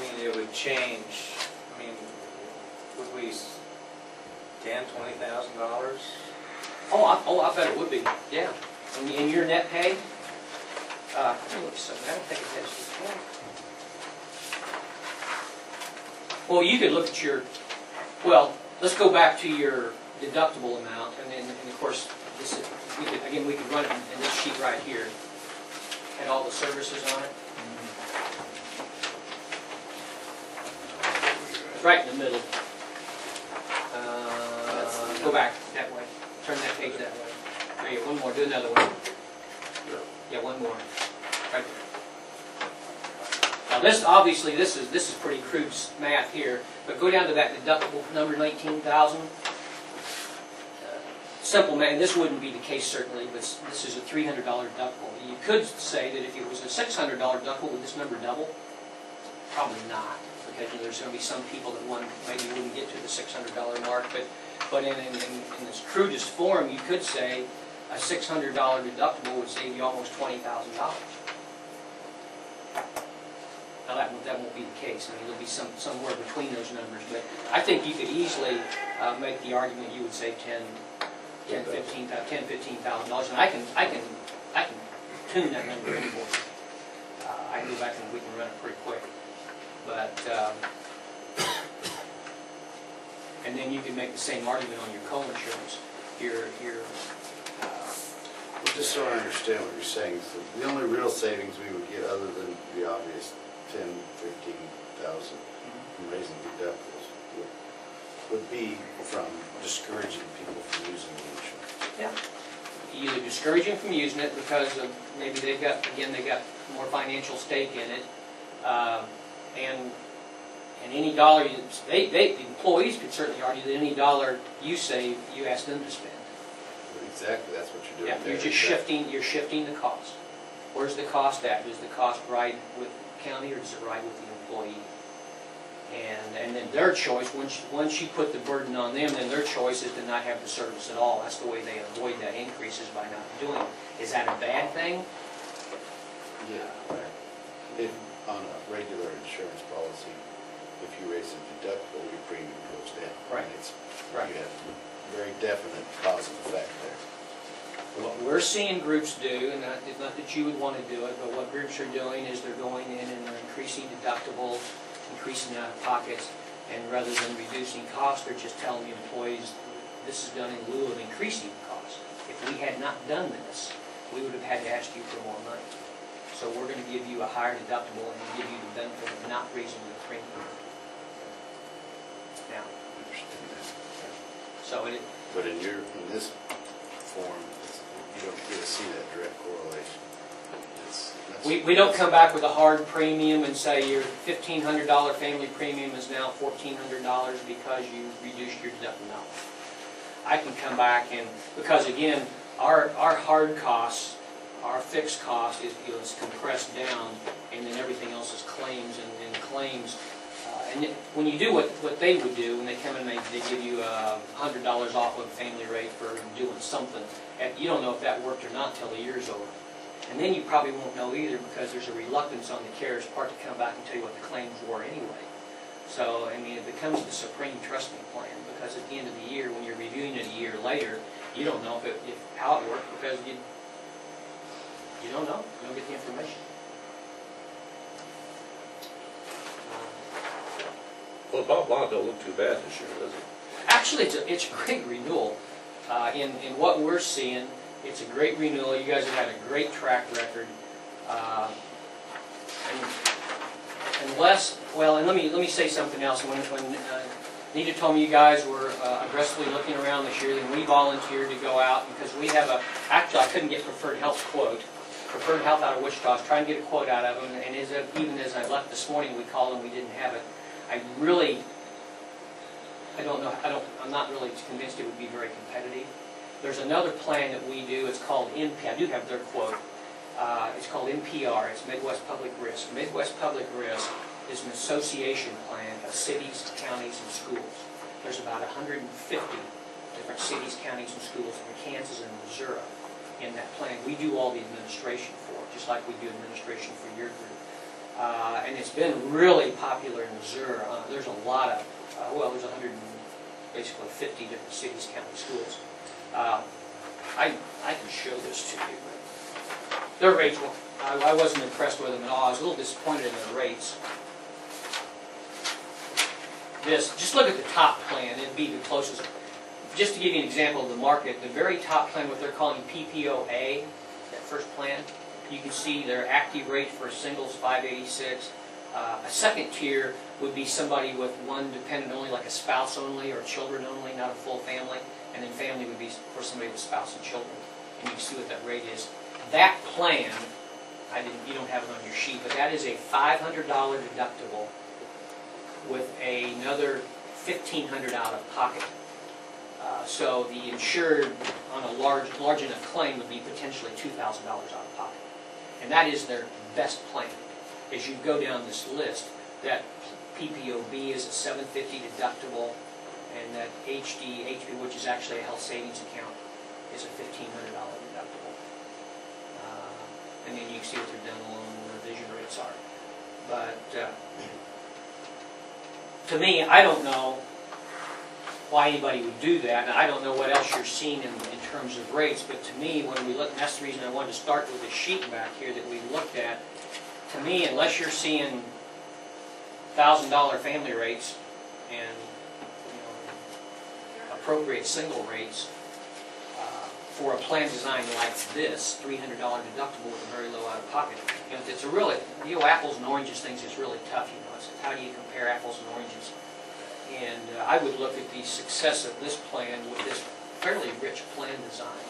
mean, it would change, I mean, would we, $10,000, $20,000? Oh, I bet it would be, yeah. And your net pay? Let me look something, I don't think it has before. Well, you could look at your, well, let's go back to your deductible amount, and of course, we could run it in this sheet right here. And all the services on it. It's right in the middle. Go back that way. Turn that page that way. There you go. One more. Do another one. Yeah, one more. Right there. Now this, obviously, this is pretty crude math here, but go down to that deductible number 19,000. Simple math, and this wouldn't be the case certainly, but this is a $300 deductible. You could say that if it was a $600 deductible, would this number double? Probably not, because there's going to be some people that maybe wouldn't get to the $600 mark, but in its crudest form, you could say a $600 deductible would save you almost $20,000. Now that won't be the case. I mean, there'll be somewhere between those numbers, but I think you could easily make the argument you would save $15,000, and I can tune that number anymore. I can go back and we can run it pretty quick, but and then you can make the same argument on your co-insurance. Just so I understand what you're saying, so the only real savings we would get, other than the obvious 10, 15,000 from raising deductibles, would be from discouraging people from using the insurance. Yeah. Either discouraging from using it because of maybe they've got more financial stake in it, and any dollar the employees could certainly argue that any dollar you save, you ask them to spend. Exactly, that's what you're doing. Yeah, you're just shifting the cost. Where's the cost at? Does the cost ride with the county or does it ride with the employee? And then their choice, once you put the burden on them, then their choice is to not have the service at all. That's the way they avoid that increase, is by not doing it. Is that a bad thing? Yeah. If on a regular insurance policy, if you raise the deductible, your premium goes down. Right. You have a very definite cause and effect there. What we're seeing groups do, and it's not that you would want to do it, but what groups are doing is they're going in and they're increasing deductibles, increasing out of pockets, and rather than reducing costs, they're just telling the employees this is done in lieu of increasing costs. If we had not done this, we would have had to ask you for more money. So we're going to give you a higher deductible and give you the benefit of not raising the premium. Now, so but in this form, you don't get to see that direct correlation. We don't come back with a hard premium and say your $1,500 family premium is now $1,400 because you reduced your deductible. No. I can come back and, because again, our hard costs, our fixed cost is compressed down, and then everything else is claims and claims. And when you do what they would do, when they come in and they give you $100 off of a family rate for doing something, and you don't know if that worked or not till the year's over. And then you probably won't know either, because there's a reluctance on the carrier's part to come back and tell you what the claims were anyway. So, I mean, it becomes the supreme trusting plan, because at the end of the year, when you're reviewing it a year later, you don't know how it worked, because you don't know. You don't get the information. Well, the bottom line don't look too bad this year, does it? Actually, it's a great renewal. In what we're seeing, it's a great renewal. You guys have had a great track record. And let me say something else. When Nita told me you guys were aggressively looking around this year, then we volunteered to go out, because we have actually I couldn't get Preferred Health quote. Preferred Health out of Wichita. I was trying to get a quote out of them, and even as I left this morning, we called them, we didn't have it. I'm not really convinced it would be very competitive. There's another plan that we do. It's called MP. I do have their quote. It's called MPR. It's Midwest Public Risk. Midwest Public Risk is an association plan of cities, counties, and schools. There's about 150 different cities, counties, and schools in Kansas and Missouri in that plan. We do all the administration for it, just like we do administration for your group. And it's been really popular in Missouri. There's a lot of, there's basically 50 different cities, counties, schools. I can show this to you. Their rates, I wasn't impressed with them at all. I was a little disappointed in their rates. Just look at the top plan. It'd be the closest. Just to give you an example of the market, the very top plan, what they're calling PPOA, that first plan, you can see their active rate for singles, 586. A second tier would be somebody with one dependent only, like a spouse only or children only, not a full family. And then family would be for somebody with spouse and children. And you can see what that rate is. That plan, you don't have it on your sheet, but that is a $500 deductible with another $1,500 out of pocket. So the insured on a large enough claim would be potentially $2,000 out of pocket. And that is their best plan. As you go down this list, that PPOB is a $750 deductible, and that HP, which is actually a health savings account, is a $1,500 deductible. And then you can see what their dental and vision rates are. But to me, I don't know why anybody would do that, and I don't know what else you're seeing in terms of rates, but to me, when we look, and that's the reason I wanted to start with the sheet back here that we looked at, to me, unless you're seeing $1,000 family rates and appropriate single rates for a plan design like this, $300 deductible with a very low out-of-pocket, it's a really, apples and oranges things is really tough. It's how do you compare apples and oranges? And I would look at the success of this plan with this fairly rich plan design.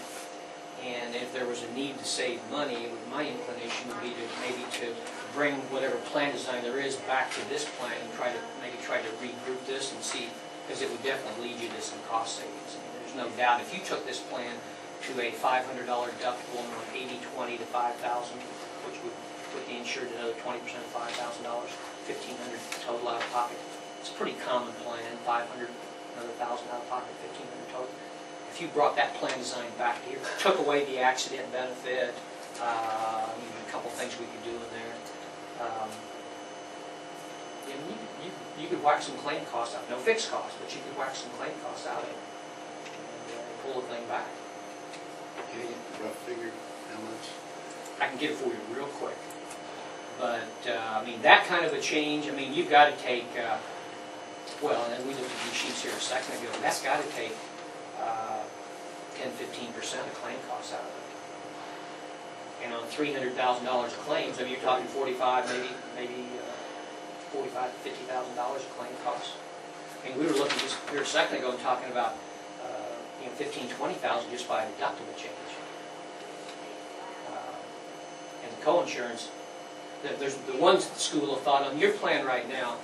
And if there was a need to save money, my inclination would be to maybe to bring whatever plan design there is back to this plan and try to regroup this and see, because it would definitely lead you to some cost savings. I mean, there's no doubt if you took this plan to a $500 deductible and went 80-20 to $5,000, which would put the insured another 20% of $5,000, $1,500 total out of pocket. It's a pretty common plan, 500, another 1,000 out of pocket, 1,500 total. If you brought that plan design back here, took away the accident benefit, a couple things we could do in there. You could whack some claim costs out, no fixed costs, but you could whack some claim costs out of it and pull the thing back. Can you rough figure how much? I can get it for you real quick. But, that kind of a change, you've got to take, and we looked at these sheets here a second ago, that's got to take 10-15% of claim costs out of it. And on $300,000 of claims, you're talking 45, maybe $45,000 to $50,000 of claim costs. We were looking just here a second ago and talking about 15,000, 20,000 just by a deductible change. And the co-insurance, there's the one school of thought on your plan right now.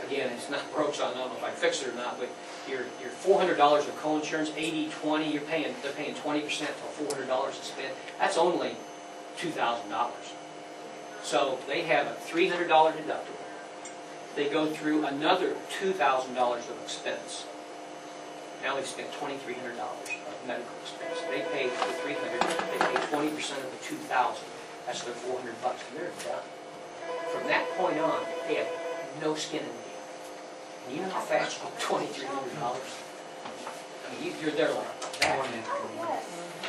Again, it's not broke, so I don't know if I fix it or not. But your $400 of co-insurance, 80-20, they're paying 20% for $400 to spend. That's only $2,000. So they have a $300 deductible. They go through another $2,000 of expense. Now they've spent $2,300 of medical expense. They pay the $300. They pay 20% of the $2,000. That's their $400, and they're done. From that point on, they have no skin in the game. And you know how fast you get $2,300? You're there like that.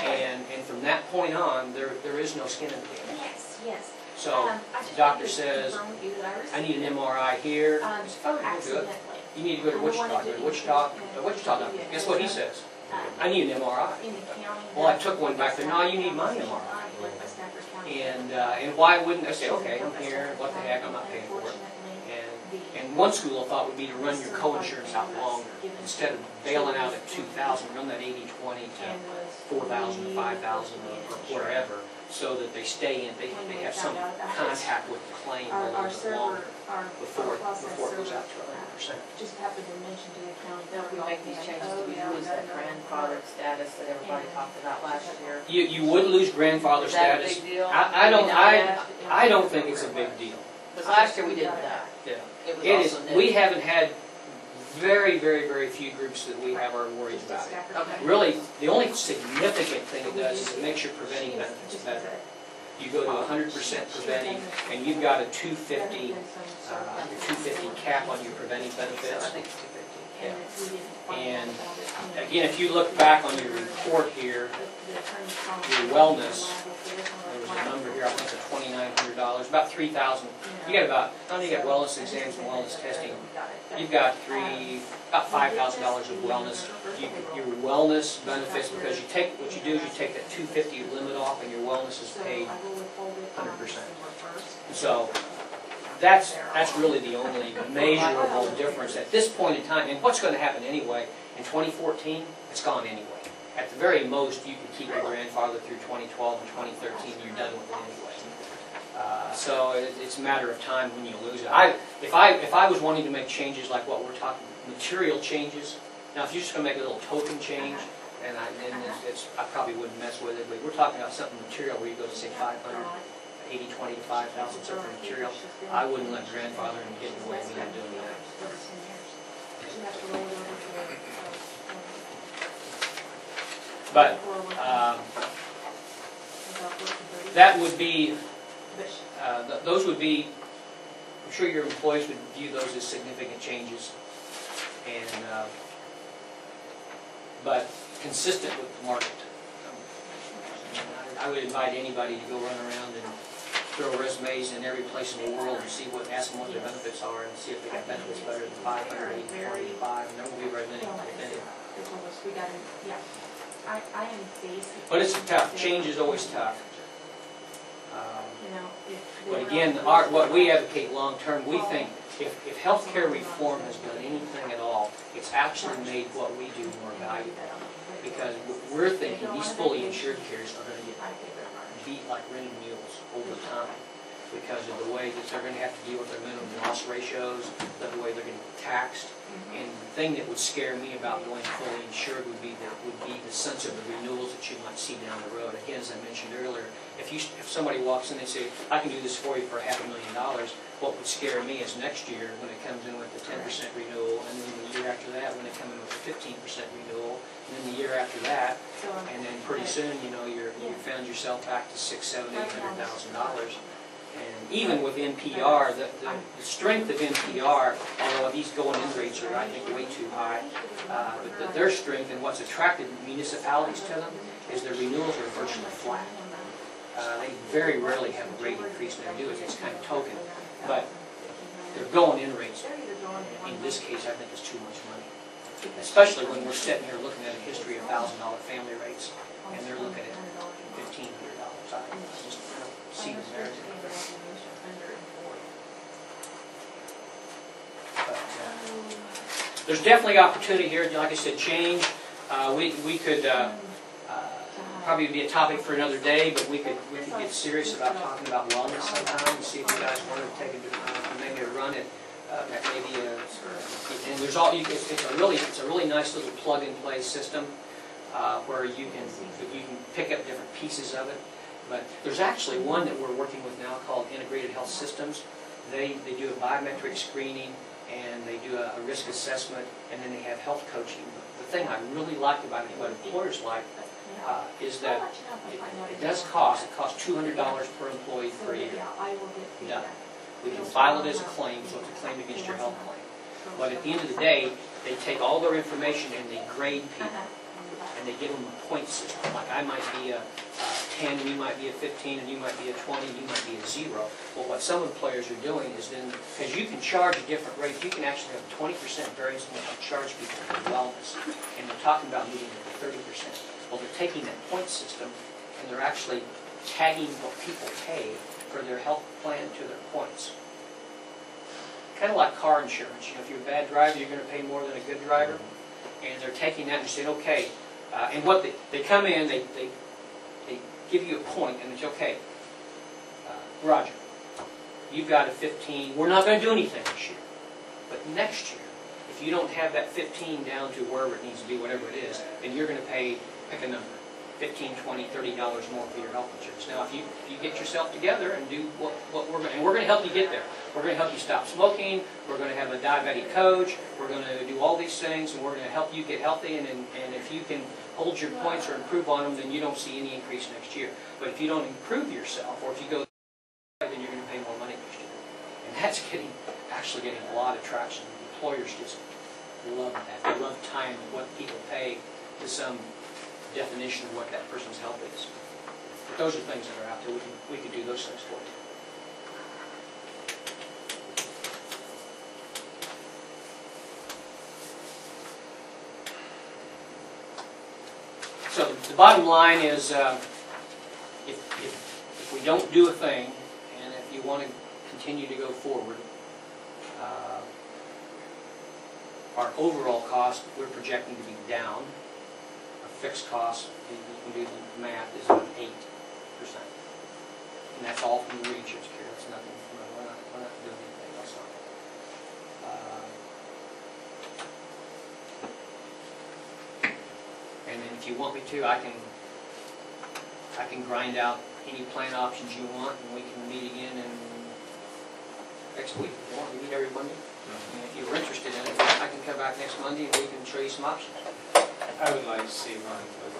And from that point on, there is no skin in the game. Yes. So the doctor says, I need an MRI here. It's fine, we'll do it. You need to go to Wichita. Go to Wichita. The Wichita doctor. Guess what he says? I need an MRI. Well, I took one back there. No, you need my MRI. And why wouldn't I say, okay, I'm here. What the heck? I'm not paying for it. And one school of thought would be to run your co-insurance out longer. Instead of bailing out at $2,000, run that 80-20 to $4,000 to $5,000 or wherever, so that they stay in, they have some contact with the claim a little bit longer before it goes out to 100%. Just happened to mention to the county. Don't we make these changes to lose that grandfathered status that everybody talked about last year? You would lose grandfather Is that status. a big deal? I don't think it's a big deal. Because last year we did that. Yeah. It was also We haven't had very, very, very few groups that we have our worries about it. Okay. Really, the only significant thing it does is it makes your preventing benefits better. You go to 100% preventing, and you've got a 250 cap on your preventing benefits. I think it's 250. Yeah. And again, if you look back on your report here, your wellness, there was a number here, I think it's $2,900, about $3,000. You got wellness exams and wellness testing. You've got about $5,000 of wellness. Your wellness benefits, because what you do is you take that 250 limit off, and your wellness is paid 100%. So that's really the only measurable difference at this point in time. And what's going to happen anyway, in 2014, it's gone anyway. At the very most, you can keep your grandfather through 2012 and 2013, you're done with it anyway. So it's a matter of time when you lose it. If I was wanting to make changes like what we're talking, material changes. Now, if you're just going to make a little token change, and I probably wouldn't mess with it. But we're talking about something material where you go to say 500, 80, 20 to 5,000 something material. I wouldn't let grandfather and get in the way of me not doing that. But that would be, those would be, I'm sure your employees would view those as significant changes, and but consistent with the market. I would invite anybody to go run around and throw resumes in every place in the world and see what, ask them what their benefits are and see if they got benefits better than 500, 800, 85, and there won't be very many. But it's tough. Change is always tough. But again, what we advocate long term, we think if healthcare reform has done anything at all, it's actually made what we do more valuable. Because we're thinking these fully insured carriers are going to get beat like rented mules over time because of the way that they're going to have to deal with their minimum loss ratios, the way they're going to be taxed. And the thing that would scare me about going fully insured would be the sense of the renewals that you might see down the road. Again, as I mentioned earlier, if somebody walks in and say, I can do this for you for $500,000, what would scare me is next year when it comes in with the 10% renewal, and then the year after that when it comes in with the 15% renewal, and then the year after that, and then pretty soon, you know, you found yourself back to $600,000, $700,000, $800,000. And even with NPR, the strength of NPR, although these going-in rates are, I think, way too high, but their strength and what's attracted municipalities to them is their renewals are virtually flat. They very rarely have a rate increase, and they do it. It's kind of token. But their going-in rates, in this case, I think is too much money. Especially when we're sitting here looking at a history of $1,000 family rates, and they're looking at $1,500. I just don't see the merit in it. There's definitely opportunity here. Like I said, change. We could probably be a topic for another day, but we could get serious about talking about wellness sometime and see if you guys wanted to take maybe a run at maybe and there's all it's a really nice little plug-and-play system where you can pick up different pieces of it. But there's actually one that we're working with now called Integrated Health Systems. They do a biometric screening, and they do a risk assessment, and then they have health coaching. The thing I really like about it, what employers like, is that it does cost. It costs $200 per employee per year. Yeah. We can file it as a claim, so it's a claim against your health claim. But at the end of the day, they take all their information and they grade people, and they give them a point system. Like I might be a 10, and you might be a 15, and you might be a 20, and you might be a 0. Well, what some employers are doing is then, because you can charge a different rate, you can actually have 20% variance in what you charge people for wellness, and they're talking about moving it to 30%. Well, they're taking that point system, and they're actually tagging what people pay for their health plan to their points. Kind of like car insurance. You know, if you're a bad driver, you're going to pay more than a good driver. And they're taking that and saying, okay, and what they come in, they give you a point, and it's okay, Roger, you've got a 15. We're not going to do anything this year. But next year, if you don't have that 15 down to wherever it needs to be, whatever it is, then you're going to pay, pick a number, $15, $20, $30 more for your health insurance. Now, if you get yourself together and do what we're going to, and we're going to help you get there. We're going to help you stop smoking. We're going to have a diabetic coach. We're going to do all these things, and we're going to help you get healthy. And if you can hold your points or improve on them, then you don't see any increase next year. But if you don't improve yourself, or if you go, then you're going to pay more money next year. And that's actually getting a lot of traction. Employers just love that. They love tying what people pay to some definition of what that person's health is. But those are things that are out there. We can do those things for you. So the bottom line is, if we don't do a thing, and if you want to continue to go forward, our overall cost we're projecting to be down. Our fixed cost, you can do the math, is about 8%. And that's all from the reinsurance carrier, it's nothing, we're not doing anything else on it. And then if you want me to, I can grind out any plan options you want, and we can meet again in next week. If you want, we meet every Monday. And if you're interested in it, I can come back next Monday and we can show you some options. I would like to see one with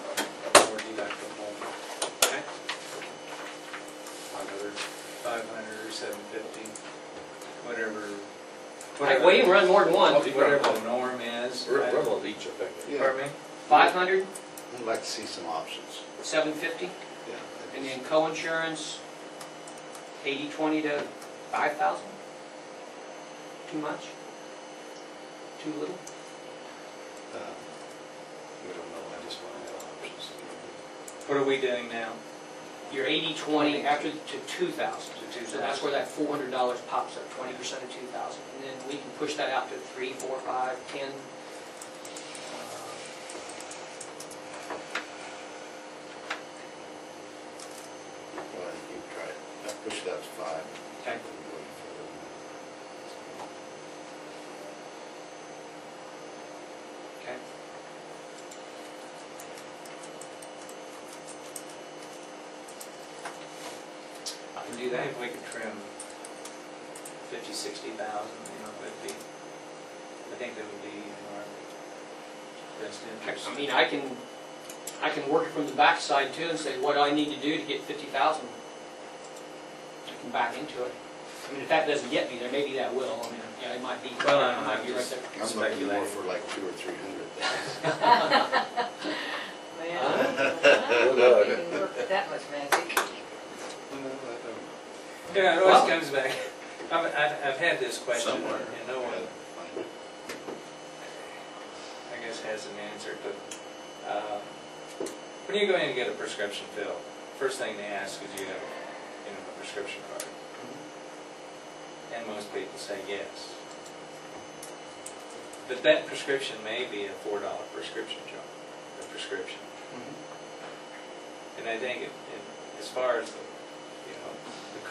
more deductible. Okay? Another 500 or 750, whatever. Well, you can run more than one. Whatever the norm is. Run on each effect. Yeah. Pardon me? 500, I'd like to see some options. 750, Yeah. and then co-insurance, 80/20 to 5,000. Too much? Too little? We don't know, I just want to have options. What are we doing now? You're 80/20 after to 2,000. To So that's where that $400 pops up, 20% of 2,000. And then we can push that out to 3, 4, 5, 10. Well, I think you try it. I pushed it out to 5. Okay. Okay. I can do that. If we could trim 50, 60,000, that'd be, I think that would be in our best interest. I mean, I can work it from the backside too and say what I need to do to get 50,000. I can back into it. I mean, if that doesn't get me there, maybe that will. I mean, yeah, it might be. Well, I might be right just- there. I'm looking more Speculating. for like 200 or 300. Well, you can work with that much magic. Yeah, it Well- always comes back. I've had this question, Somewhere. and no one, Yeah, I guess, has an answer, but when you go in and get a prescription filled, first thing they ask is you have, a prescription card. And most people say yes. But that prescription may be a $4 prescription, a prescription. Mhm. And I think as far as, the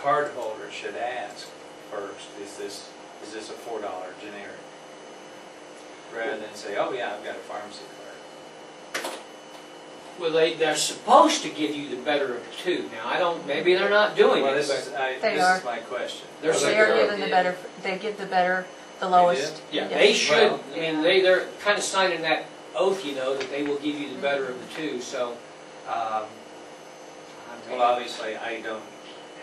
card holder should ask first, is this a $4 generic? Rather than say, oh yeah, I've got a pharmacy card. Well, they're supposed to give you the better of the two. Now, maybe they're not doing Well, it, this but is my question. They're They saying- are given the better, they give the better, the lowest. yeah, Yes. they should. Well, I mean, they're kind of signing that oath, that they will give you the better of the two. So, Well, obviously, I don't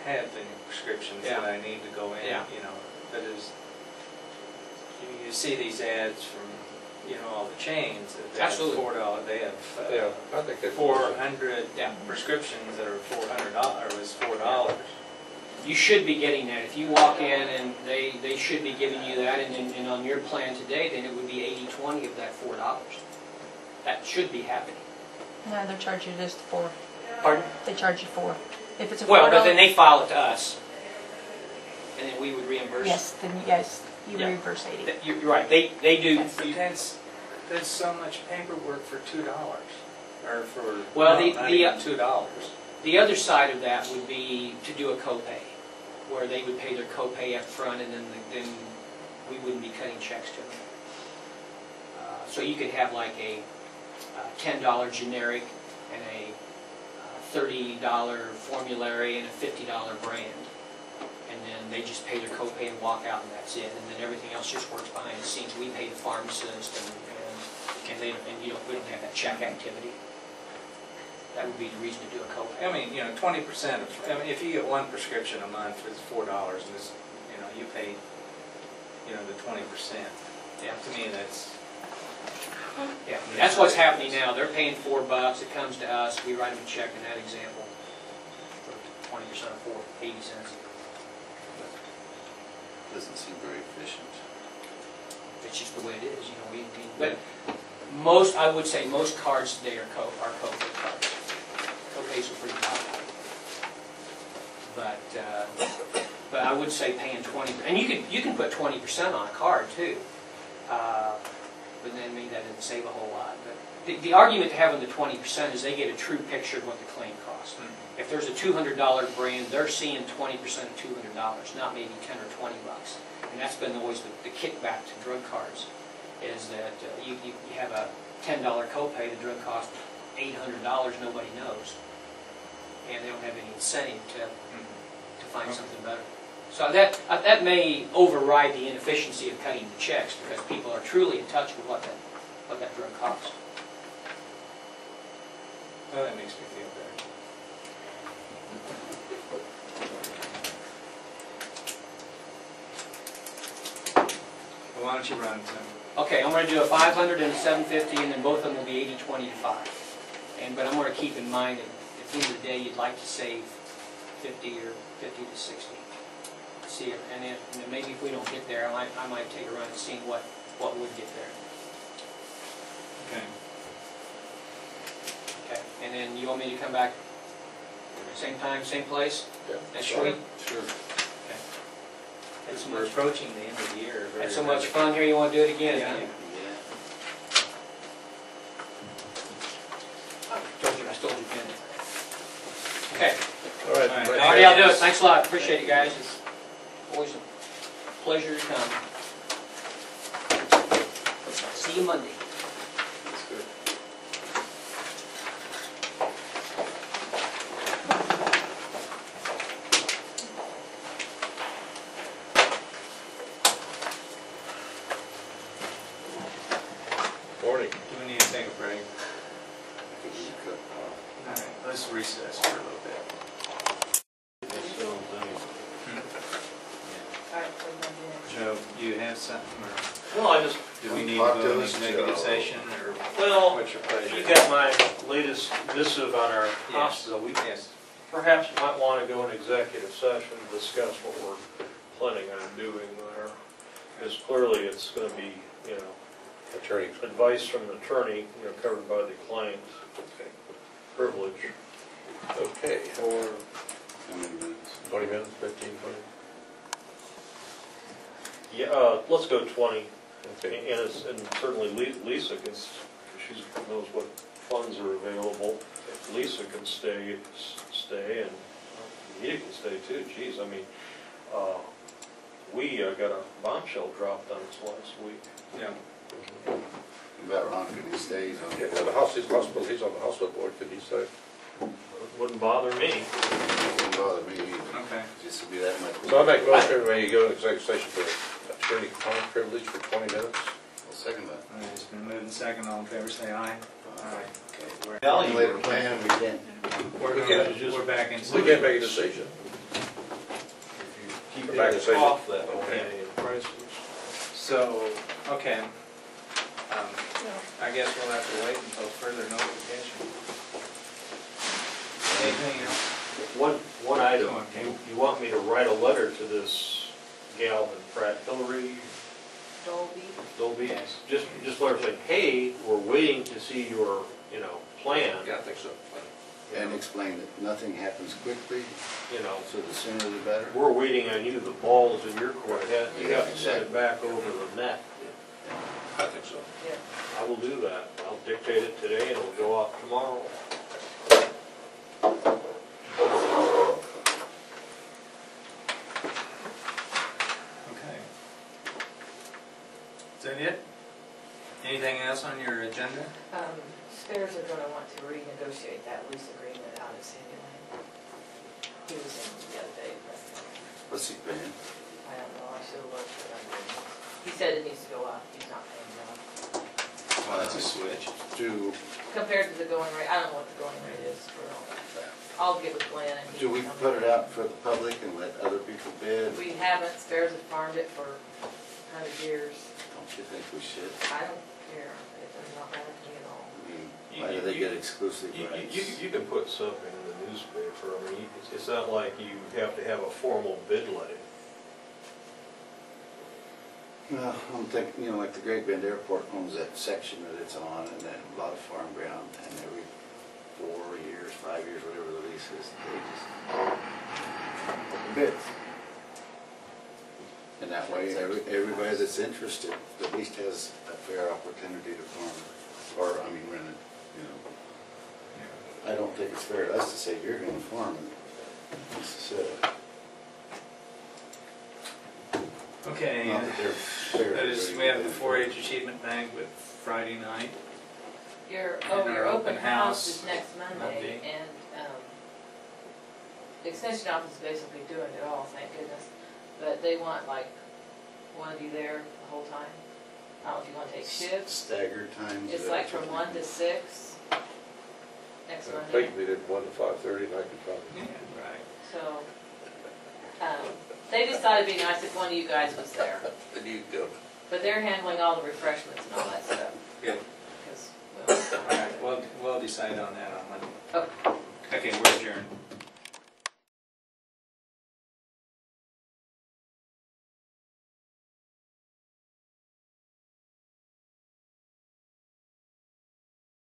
have any prescriptions that Yeah. I need to go in, Yeah. but you see these ads from, all the chains that they have Absolutely. $4, they have Yeah, I think that's. 400 Yeah. prescriptions that are $400, was $4. you should be getting that. If you walk in and they should be giving you that, and on your plan today, then it would be 80/20 of that $4. That should be happening. No, they're charging you just 4. Pardon? They charge you 4. If it's a $4. Well, but then they file it to us, and then we would reimburse. Yes, then yes, you Yeah. reimburse 80. You're right. They do. That's so much paperwork for $2, or for Well, no, the- not the, even $2. The other side of that would be to do a copay, where they would pay their copay up front, and then we wouldn't be cutting checks to them. So you could have like a $10 generic and a $30 formulary and a $50 brand. And then they just pay their copay and walk out, and that's it. And then everything else just works behind the scenes. We pay the pharmacist, and we don't have that check activity. That would be the reason to do a copay. I mean, 20% of, if you get one prescription a month, it's $4, and this, you pay, the 20%. Yeah. To me, that's, Yeah, I mean, that's what's happening now. They're paying $4. It comes to us. We write them a check in that example for 20% of 4, 80 cents. Doesn't seem very efficient. It's just the way it is, But I would say most cards today are copay cards. Copays are pretty high. But I would say paying 20, and you can put 20% on a card too. but then maybe that didn't save a whole lot. But the argument to having the 20% is they get a true picture of what the claim costs. If there's a $200 brand, they're seeing 20% of $200, not maybe 10 or 20 bucks. And that's been always the kickback to drug cards, is that you have a $10 copay, the drug costs $800, nobody knows. And they don't have any incentive to find something better. So that may override the inefficiency of cutting the checks, because people are truly in touch with what that drug costs. Well, that makes me feel better. Well, why don't you run some? Okay, I'm going to do a 500 and a 750, and then both of them will be 80, 20, and 5. But I'm going to keep in mind that at the end of the day, you'd like to save 50 or 50 to 60. See it, and then maybe if we don't get there, I might take a run and see what would get there. Okay. Okay, and then you want me to come back same time, same place? Yeah. Next Sure. week? Sure. Okay. That's We're approaching the end of the year. Had so much fun here, you want to do it again? Yeah. huh? I stole your pen. Okay. All right. All right. Right. Alrighty, I'll do it. Thanks a lot. Appreciate it, guys. It's always a pleasure to come. See you Monday. That's good. Morning. Do we need to take a break? All right, let's recess for a little bit. Alright, so we're gonna do next. Joe, you have something, or Well, I just, do we need to Talk go to in us, executive Joe. session, or well, what's your pleasure? you got my latest missive on our Yes. hospital. We Yes. perhaps might want to go in executive session to discuss what we're planning on doing there. Because clearly it's going to be, Attorney. advice from an attorney, covered by the client's Okay. privilege. Okay. Or, How many minutes? 20 minutes, 15, 20? yeah, let's go 20. Okay. And certainly Lisa can, she knows what funds are available. Lisa can stay, and Anita can stay too. Geez, I mean, we got a bombshell dropped on us last week. Yeah. You bet Ron, could he stay? He's on Yeah, the hospital, he's on the hospital board, could he say? It wouldn't bother me. Doesn't bother me either. Okay. Just to be that much. So I make a motion when you go into executive session for attorney-client privilege for 20 minutes. I'll second that. All right, it's been moved and second. All in favor, say aye. Aye. Okay, we're- Calculated plan, we can't. We're back in. We can't make a decision. Keep Back to it session. off that Okay. way in prices. So, okay. I guess we'll have to wait until further notification. Anything else? One item, Okay. you want me to write a letter to this gal in Pratt Hillary, Dolby? Yes. Just let her say, hey, we're waiting to see your, plan. Yeah, I think so. And explain that nothing happens quickly, so the sooner the better. We're waiting on you, the ball's in your court. You Yeah, have to send it back over the net. I think so. I will do that. I'll dictate it today and it'll go out tomorrow. Okay. Is that it? Anything else on your agenda? Spares are gonna want to renegotiate that lease agreement out at Sandy Lane. He was in the other day, but What's he paying? I don't know, I should've looked, but I didn't. He said it needs to go up, he's not paying enough. Well, that's a switch. Compared to the going rate, I don't know what the going rate is for all that, but I'll get with Glenn and he Do we can come put it in. out for the public and let other people bid? We haven't, Spares have farmed it for 100 years. Don't you think we should? I don't care, it does not matter to me at all. I mean, why do they get exclusive rights? You can put something in the newspaper. I mean, it's not like you have to have a formal bid letting. Well, I'm thinking, like the Great Bend Airport owns that section that it's on, and then a lot of farm ground, and every 4 years, 5 years, whatever the lease is, they just bids. And that way, Everybody that's interested at least has a fair opportunity to farm, or, I mean, rent it, you know. I don't think it's fair to us to say you're gonna farm it. It's, Okay, not that they're fair. that is, we have the 4-H achievement banquet Friday night. Your, And oh, our your open open house house is next Monday, Monday. and, the extension office is basically doing it all, thank goodness. But they want like one of you there the whole time. I don't know if you wanna take shifts. Staggered times. It's like from 1 to 6, next I Monday. think we did 1 to 5:30, and I could probably. Yeah, right. So, they decided it'd be nice if one of you guys was there. Then you go. But they're handling all the refreshments and all that stuff. Good. 'Cause, well, All right, we'll decide on that on Monday. oh. Okay, we're adjourned.